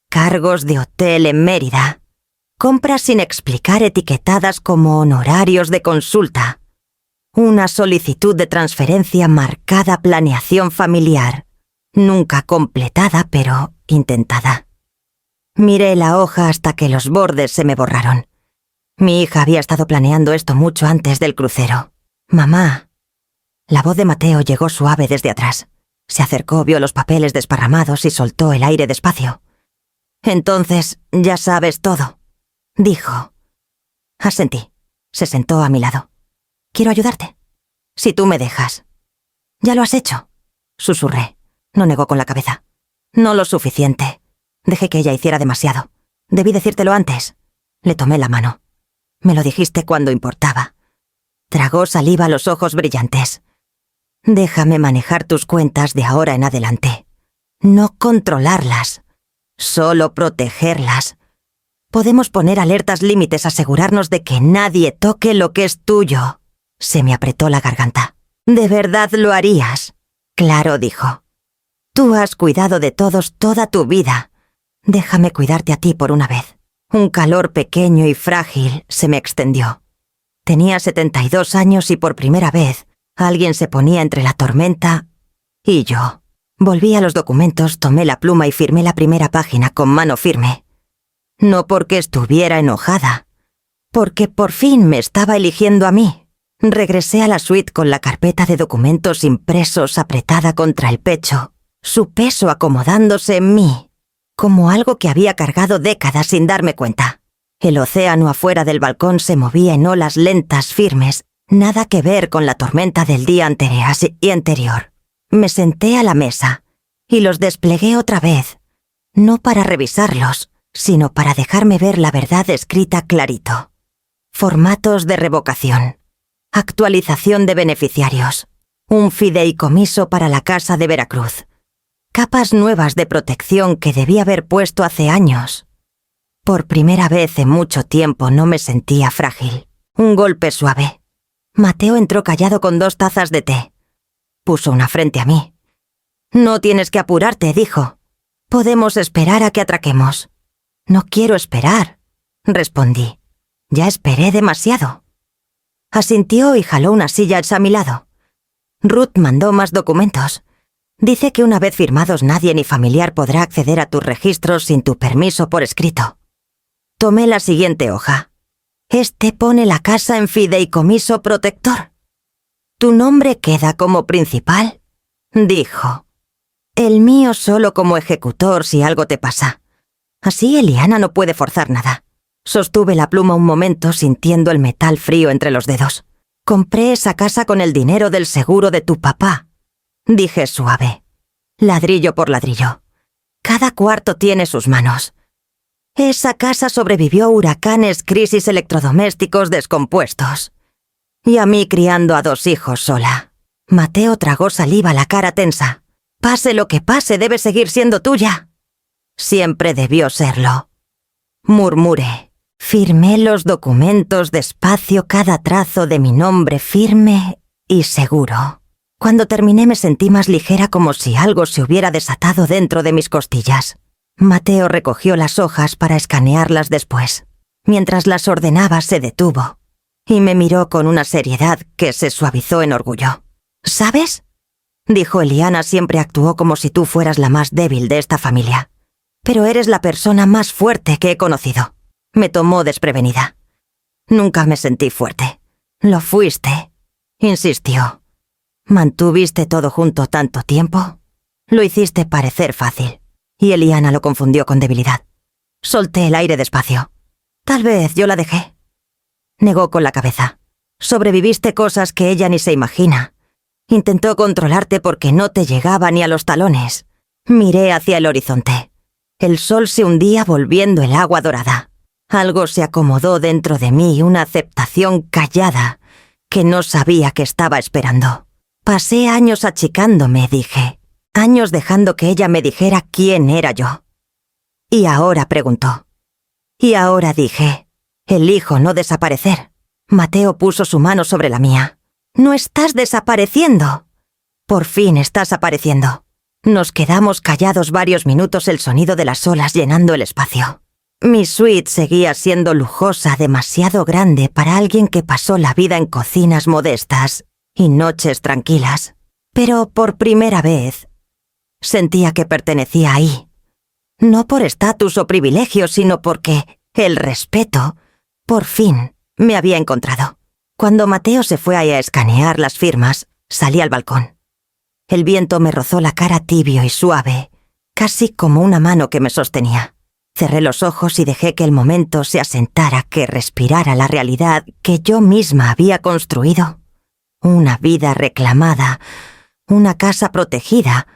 Cargos de hotel en Mérida. Compras sin explicar etiquetadas como honorarios de consulta. Una solicitud de transferencia marcada planeación familiar. Nunca completada, pero intentada. Miré la hoja hasta que los bordes se me borraron. Mi hija había estado planeando esto mucho antes del crucero. Mamá. La voz de Mateo llegó suave desde atrás. Se acercó, vio los papeles desparramados y soltó el aire despacio. Entonces, ya sabes todo, dijo. Asentí. Se sentó a mi lado. Quiero ayudarte. Si tú me dejas. Ya lo has hecho, susurré. No negó con la cabeza. No lo suficiente. Dejé que ella hiciera demasiado. Debí decírtelo antes. Le tomé la mano. Me lo dijiste cuando importaba. Tragó saliva, los ojos brillantes. Déjame manejar tus cuentas de ahora en adelante. No controlarlas. Solo protegerlas. Podemos poner alertas límites, asegurarnos de que nadie toque lo que es tuyo. Se me apretó la garganta. ¿De verdad lo harías? Claro, dijo. Tú has cuidado de todos toda tu vida. Déjame cuidarte a ti por una vez. Un calor pequeño y frágil se me extendió. Tenía 72 años y por primera vez alguien se ponía entre la tormenta y yo. Volví a los documentos, tomé la pluma y firmé la primera página con mano firme. No porque estuviera enojada, porque por fin me estaba eligiendo a mí. Regresé a la suite con la carpeta de documentos impresos apretada contra el pecho, su peso acomodándose en mí, como algo que había cargado décadas sin darme cuenta. El océano afuera del balcón se movía en olas lentas, firmes, nada que ver con la tormenta del día anterior. Me senté a la mesa y los desplegué otra vez, no para revisarlos, sino para dejarme ver la verdad escrita clarito. Formatos de revocación, actualización de beneficiarios, un fideicomiso para la casa de Veracruz, capas nuevas de protección que debí haber puesto hace años. Por primera vez en mucho tiempo no me sentía frágil. Un golpe suave. Mateo entró callado con 2 tazas de té. Puso una frente a mí. No tienes que apurarte, dijo. Podemos esperar a que atraquemos. No quiero esperar, respondí. Ya esperé demasiado. Asintió y jaló una silla a mi lado. Ruth mandó más documentos. Dice que una vez firmados nadie ni familiar podrá acceder a tus registros sin tu permiso por escrito. Tomé la siguiente hoja. Este pone la casa en fideicomiso protector. ¿Tu nombre queda como principal?, dijo. El mío solo como ejecutor si algo te pasa. Así Eliana no puede forzar nada. Sostuve la pluma un momento sintiendo el metal frío entre los dedos. Compré esa casa con el dinero del seguro de tu papá, dije suave. Ladrillo por ladrillo. Cada cuarto tiene sus manos. Esa casa sobrevivió a huracanes, crisis, electrodomésticos descompuestos. Y a mí criando a 2 hijos sola. Mateo tragó saliva, la cara tensa. Pase lo que pase, debe seguir siendo tuya. Siempre debió serlo. Murmuré. Firmé los documentos despacio, cada trazo de mi nombre firme y seguro. Cuando terminé me sentí más ligera, como si algo se hubiera desatado dentro de mis costillas. Mateo recogió las hojas para escanearlas después. Mientras las ordenaba se detuvo y me miró con una seriedad que se suavizó en orgullo. ¿Sabes?, dijo. Eliana siempre actuó como si tú fueras la más débil de esta familia. Pero eres la persona más fuerte que he conocido. Me tomó desprevenida. Nunca me sentí fuerte. Lo fuiste, insistió. ¿Mantuviste todo junto tanto tiempo? Lo hiciste parecer fácil. Y Eliana lo confundió con debilidad. Solté el aire despacio. Tal vez yo la dejé. Negó con la cabeza. Sobreviviste cosas que ella ni se imagina. Intentó controlarte porque no te llegaba ni a los talones. Miré hacia el horizonte. El sol se hundía volviendo el agua dorada. Algo se acomodó dentro de mí, una aceptación callada que no sabía que estaba esperando. Pasé años achicándome, dije. Años dejando que ella me dijera quién era yo. Y ahora, preguntó. Y ahora, dije, elijo no desaparecer. Mateo puso su mano sobre la mía. No estás desapareciendo. Por fin estás apareciendo. Nos quedamos callados varios minutos, el sonido de las olas llenando el espacio. Mi suite seguía siendo lujosa, demasiado grande para alguien que pasó la vida en cocinas modestas y noches tranquilas. Pero por primera vez sentía que pertenecía ahí. No por estatus o privilegio, sino porque el respeto, por fin, me había encontrado. Cuando Mateo se fue a escanear las firmas, salí al balcón. El viento me rozó la cara tibio y suave, casi como una mano que me sostenía. Cerré los ojos y dejé que el momento se asentara, que respirara la realidad que yo misma había construido. Una vida reclamada, una casa protegida,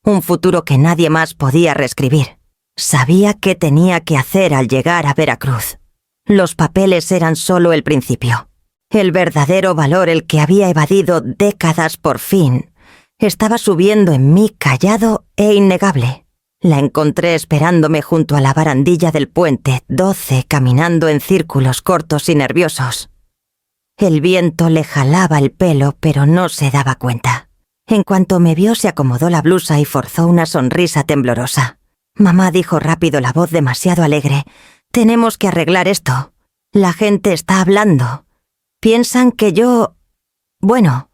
un futuro que nadie más podía reescribir. Sabía qué tenía que hacer al llegar a Veracruz. Los papeles eran solo el principio. El verdadero valor, el que había evadido décadas por fin, estaba subiendo en mí callado e innegable. La encontré esperándome junto a la barandilla del puente 12, caminando en círculos cortos y nerviosos. El viento le jalaba el pelo, pero no se daba cuenta. En cuanto me vio, se acomodó la blusa y forzó una sonrisa temblorosa. Mamá dijo rápido, la voz demasiado alegre: «Tenemos que arreglar esto. La gente está hablando. Piensan que yo... bueno,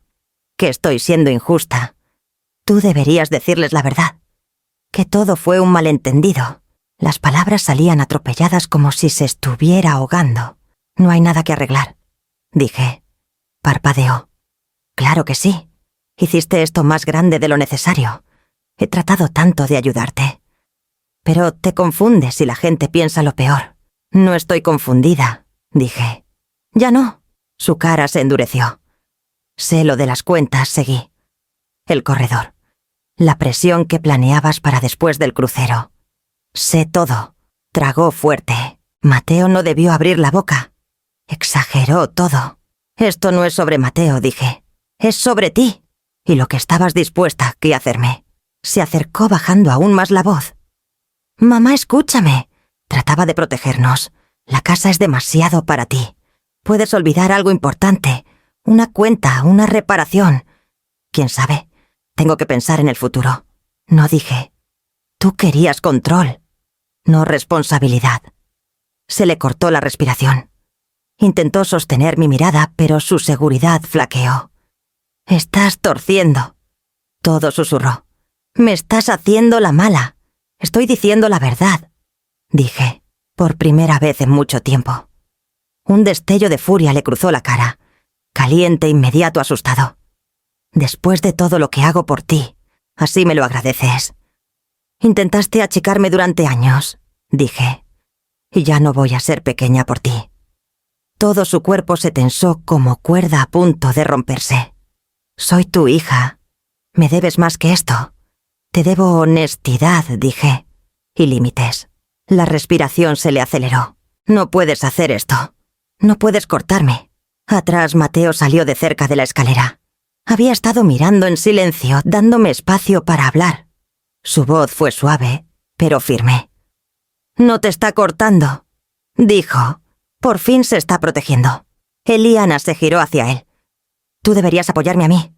que estoy siendo injusta. Tú deberías decirles la verdad. Que todo fue un malentendido». Las palabras salían atropelladas como si se estuviera ahogando. «No hay nada que arreglar», dije. Parpadeó. «Claro que sí. Hiciste esto más grande de lo necesario. He tratado tanto de ayudarte. Pero te confundes y la gente piensa lo peor». «No estoy confundida», dije. «Ya no». Su cara se endureció. «Sé lo de las cuentas», seguí. «El corredor. La presión que planeabas para después del crucero. Sé todo». Tragó fuerte. Mateo no debió abrir la boca. Exageró todo. «Esto no es sobre Mateo», dije. «Es sobre ti. Y lo que estabas dispuesta a hacerme». Se acercó bajando aún más la voz. «Mamá, escúchame». Trataba de protegernos. «La casa es demasiado para ti. Puedes olvidar algo importante. Una cuenta, una reparación. ¿Quién sabe? Tengo que pensar en el futuro». No dije. «Tú querías control, no responsabilidad». Se le cortó la respiración. Intentó sostener mi mirada, pero su seguridad flaqueó. «Estás torciendo». Todo susurró. «Me estás haciendo la mala. Estoy diciendo la verdad», dije, por primera vez en mucho tiempo. Un destello de furia le cruzó la cara, caliente, inmediato, asustado. «Después de todo lo que hago por ti, así me lo agradeces. Intentaste achicarme durante años», dije, «y ya no voy a ser pequeña por ti». Todo su cuerpo se tensó como cuerda a punto de romperse. «Soy tu hija. Me debes más que esto. Te debo honestidad», dije, «y límites». La respiración se le aceleró. «No puedes hacer esto. No puedes cortarme». Atrás, Mateo salió de cerca de la escalera. Había estado mirando en silencio, dándome espacio para hablar. Su voz fue suave, pero firme. «No te está cortando», dijo. «Por fin se está protegiendo». Eliana se giró hacia él. «Tú deberías apoyarme a mí».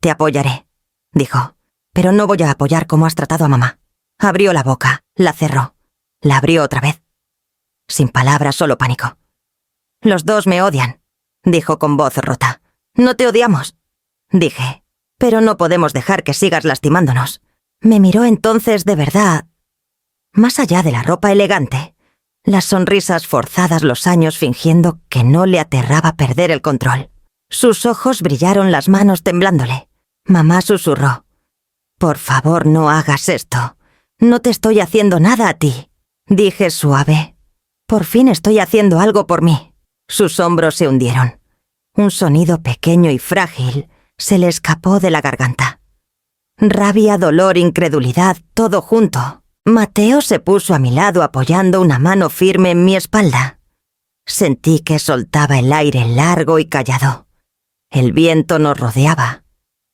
«Te apoyaré», dijo. «Pero no voy a apoyar como has tratado a mamá». Abrió la boca, la cerró. La abrió otra vez. Sin palabras, solo pánico. «Los dos me odian», dijo con voz rota. «No te odiamos», dije. «Pero no podemos dejar que sigas lastimándonos». Me miró entonces de verdad. Más allá de la ropa elegante, las sonrisas forzadas, los años fingiendo que no le aterraba perder el control. Sus ojos brillaron, las manos temblándole. Mamá susurró: «Por favor, no hagas esto. No te estoy haciendo nada a ti», dije suave. «Por fin estoy haciendo algo por mí». Sus hombros se hundieron. Un sonido pequeño y frágil se le escapó de la garganta. Rabia, dolor, incredulidad, todo junto. Mateo se puso a mi lado apoyando una mano firme en mi espalda. Sentí que soltaba el aire largo y callado. El viento nos rodeaba.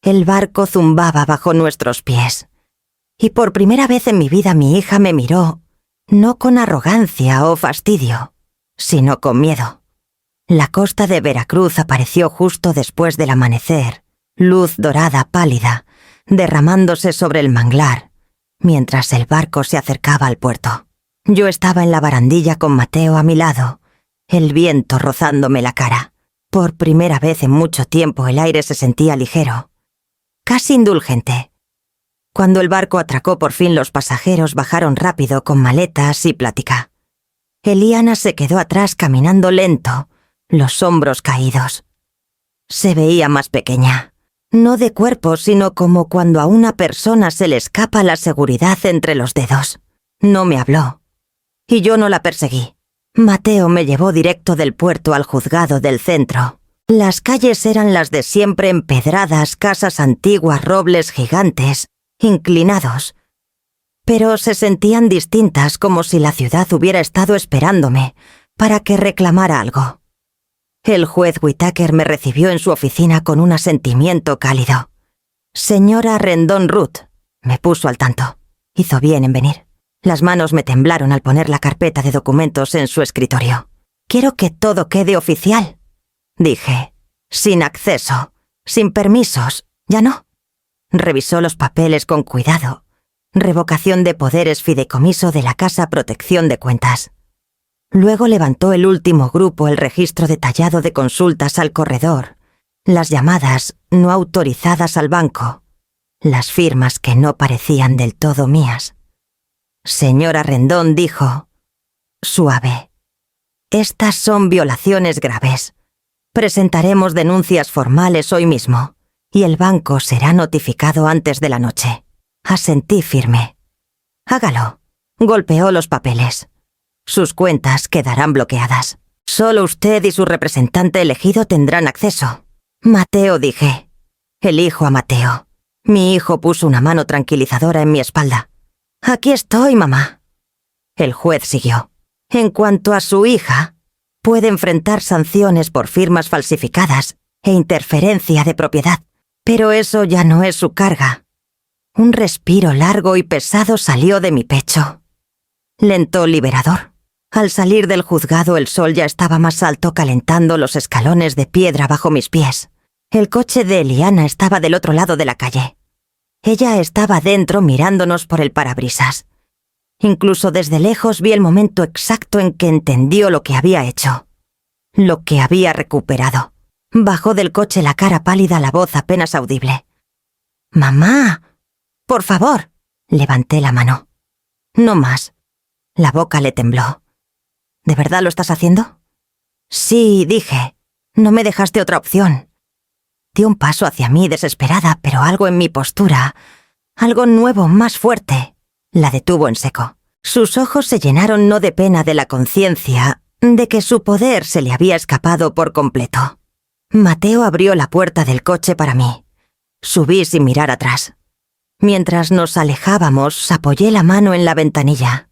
El barco zumbaba bajo nuestros pies. Y por primera vez en mi vida mi hija me miró, no con arrogancia o fastidio, sino con miedo. La costa de Veracruz apareció justo después del amanecer, luz dorada pálida, derramándose sobre el manglar, mientras el barco se acercaba al puerto. Yo estaba en la barandilla con Mateo a mi lado, el viento rozándome la cara. Por primera vez en mucho tiempo el aire se sentía ligero, casi indulgente. Cuando el barco atracó por fin, los pasajeros bajaron rápido con maletas y plática. Eliana se quedó atrás caminando lento, los hombros caídos. Se veía más pequeña, no de cuerpo, sino como cuando a una persona se le escapa la seguridad entre los dedos. No me habló, y yo no la perseguí. Mateo me llevó directo del puerto al juzgado del centro. Las calles eran las de siempre, empedradas, casas antiguas, robles gigantes, inclinados. Pero se sentían distintas, como si la ciudad hubiera estado esperándome para que reclamara algo. El juez Whittaker me recibió en su oficina con un asentimiento cálido. «Señora Rendon Ruth», me puso al tanto. Hizo bien en venir. Las manos me temblaron al poner la carpeta de documentos en su escritorio. «Quiero que todo quede oficial», dije. «Sin acceso, sin permisos, ¿ya no?» Revisó los papeles con cuidado. Revocación de poderes, fideicomiso de la Casa Protección de Cuentas. Luego levantó el último grupo, el registro detallado de consultas al corredor, las llamadas no autorizadas al banco, las firmas que no parecían del todo mías. Señora Rendon dijo, suave, «Estas son violaciones graves. Presentaremos denuncias formales hoy mismo, y el banco será notificado antes de la noche». Asentí firme. «Hágalo». Golpeó los papeles. «Sus cuentas quedarán bloqueadas. Solo usted y su representante elegido tendrán acceso». «Mateo», dije. «Elijo a Mateo». Mi hijo puso una mano tranquilizadora en mi espalda. «Aquí estoy, mamá». El juez siguió. «En cuanto a su hija, puede enfrentar sanciones por firmas falsificadas e interferencia de propiedad, pero eso ya no es su carga». Un respiro largo y pesado salió de mi pecho. Lento, liberador. Al salir del juzgado, el sol ya estaba más alto, calentando los escalones de piedra bajo mis pies. El coche de Eliana estaba del otro lado de la calle. Ella estaba dentro mirándonos por el parabrisas. Incluso desde lejos vi el momento exacto en que entendió lo que había hecho. Lo que había recuperado. Bajó del coche, la cara pálida, la voz apenas audible. «Mamá, por favor». Levanté la mano. «No más». La boca le tembló. «¿De verdad lo estás haciendo?» «Sí», dije. «No me dejaste otra opción». Dio un paso hacia mí desesperada, pero algo en mi postura, algo nuevo, más fuerte, la detuvo en seco. Sus ojos se llenaron no de pena, de la conciencia de que su poder se le había escapado por completo. Mateo abrió la puerta del coche para mí. Subí sin mirar atrás. Mientras nos alejábamos, apoyé la mano en la ventanilla.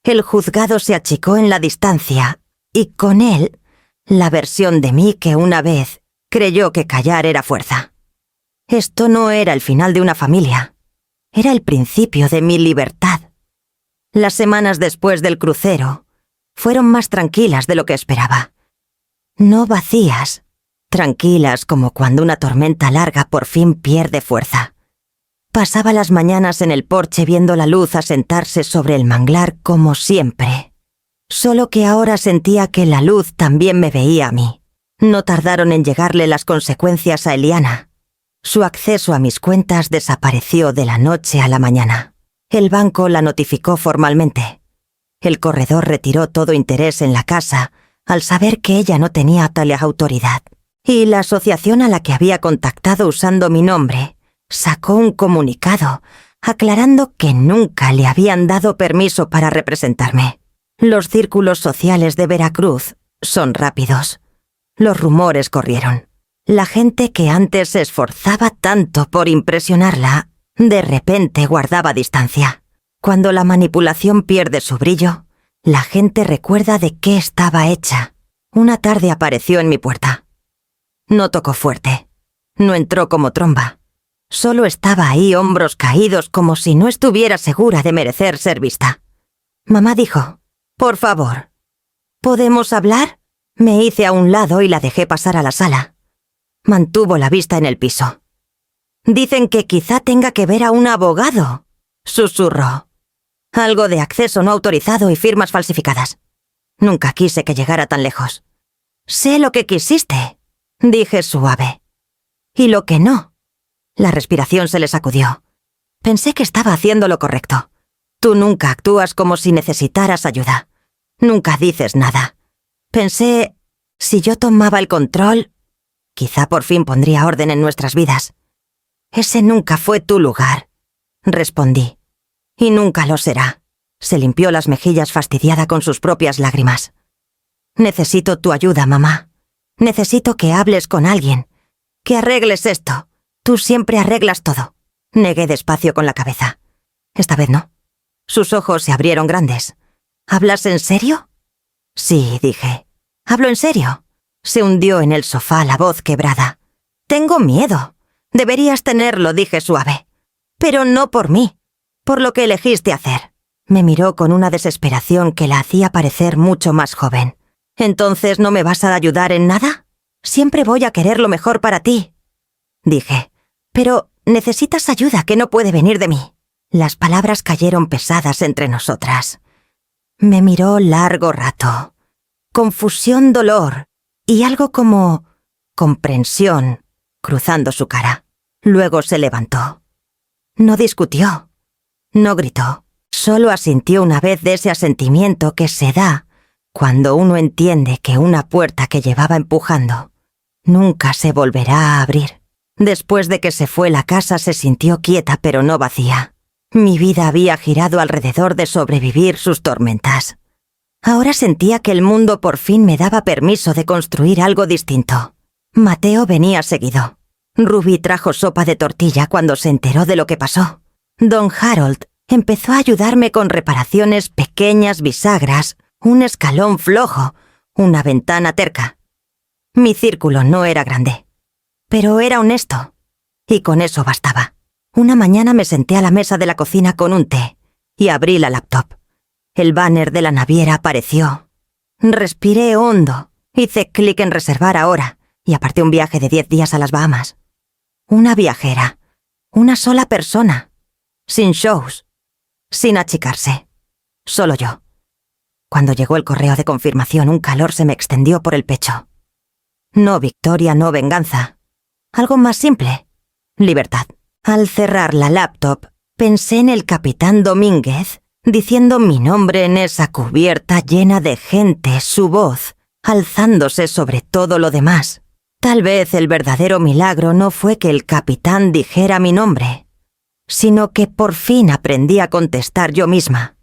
El juzgado se achicó en la distancia, y con él, la versión de mí que una vez creyó que callar era fuerza. Esto no era el final de una familia. Era el principio de mi libertad. Las semanas después del crucero fueron más tranquilas de lo que esperaba. No vacías, tranquilas como cuando una tormenta larga por fin pierde fuerza. Pasaba las mañanas en el porche viendo la luz asentarse sobre el manglar como siempre. Solo que ahora sentía que la luz también me veía a mí. No tardaron en llegarle las consecuencias a Eliana. Su acceso a mis cuentas desapareció de la noche a la mañana. El banco la notificó formalmente. El corredor retiró todo interés en la casa al saber que ella no tenía tal autoridad. Y la asociación a la que había contactado usando mi nombre sacó un comunicado aclarando que nunca le habían dado permiso para representarme. Los círculos sociales de Veracruz son rápidos. Los rumores corrieron. La gente que antes se esforzaba tanto por impresionarla, de repente guardaba distancia. Cuando la manipulación pierde su brillo, la gente recuerda de qué estaba hecha. Una tarde apareció en mi puerta. No tocó fuerte. No entró como tromba. Solo estaba ahí, hombros caídos, como si no estuviera segura de merecer ser vista. Mamá dijo, «Por favor, ¿podemos hablar?» Me hice a un lado y la dejé pasar a la sala. Mantuvo la vista en el piso. «Dicen que quizá tenga que ver a un abogado», susurró. «Algo de acceso no autorizado y firmas falsificadas. Nunca quise que llegara tan lejos». «Sé lo que quisiste», dije suave. «Y lo que no». La respiración se le sacudió. Pensé que estaba haciendo lo correcto. Tú nunca actúas como si necesitaras ayuda. Nunca dices nada. Pensé, Si yo tomaba el control, quizá por fin pondría orden en nuestras vidas. Ese nunca fue tu lugar, respondí. Y nunca lo será. Se limpió las mejillas fastidiada con sus propias lágrimas. Necesito tu ayuda, mamá. Necesito que hables con alguien. Que arregles esto. Tú siempre arreglas todo. Negué despacio con la cabeza. Esta vez no. Sus ojos se abrieron grandes. ¿Hablas en serio? Sí, dije. ¿Hablo en serio? Se hundió en el sofá, la voz quebrada. Tengo miedo. Deberías tenerlo, dije suave. Pero no por mí. Por lo que elegiste hacer. Me miró con una desesperación que la hacía parecer mucho más joven. ¿Entonces no me vas a ayudar en nada? Siempre voy a querer lo mejor para ti. Dije. Pero necesitas ayuda que no puede venir de mí. Las palabras cayeron pesadas entre nosotras. Me miró largo rato. Confusión, dolor y algo como comprensión cruzando su cara. Luego se levantó. No discutió. No gritó. Solo asintió una vez de ese asentimiento que se da cuando uno entiende que una puerta que llevaba empujando nunca se volverá a abrir. Después de que se fue, la casa se sintió quieta pero no vacía. Mi vida había girado alrededor de sobrevivir sus tormentas. Ahora sentía que el mundo por fin me daba permiso de construir algo distinto. Mateo venía seguido. Ruby trajo sopa de tortilla cuando se enteró de lo que pasó. Don Harold empezó a ayudarme con reparaciones pequeñas, bisagras, un escalón flojo, una ventana terca. Mi círculo no era grande, pero era honesto, y con eso bastaba. Una mañana me senté a la mesa de la cocina con un té y abrí la laptop. El banner de la naviera apareció. Respiré hondo, hice clic en reservar ahora y aparté un viaje de 10 días a las Bahamas. Una viajera, una sola persona, sin shows, sin achicarse, solo yo. Cuando llegó el correo de confirmación, un calor se me extendió por el pecho. No victoria, no venganza. Algo más simple. Libertad. Al cerrar la laptop, pensé en el capitán Domínguez diciendo mi nombre en esa cubierta llena de gente, su voz, alzándose sobre todo lo demás. Tal vez el verdadero milagro no fue que el capitán dijera mi nombre, sino que por fin aprendí a contestar yo misma.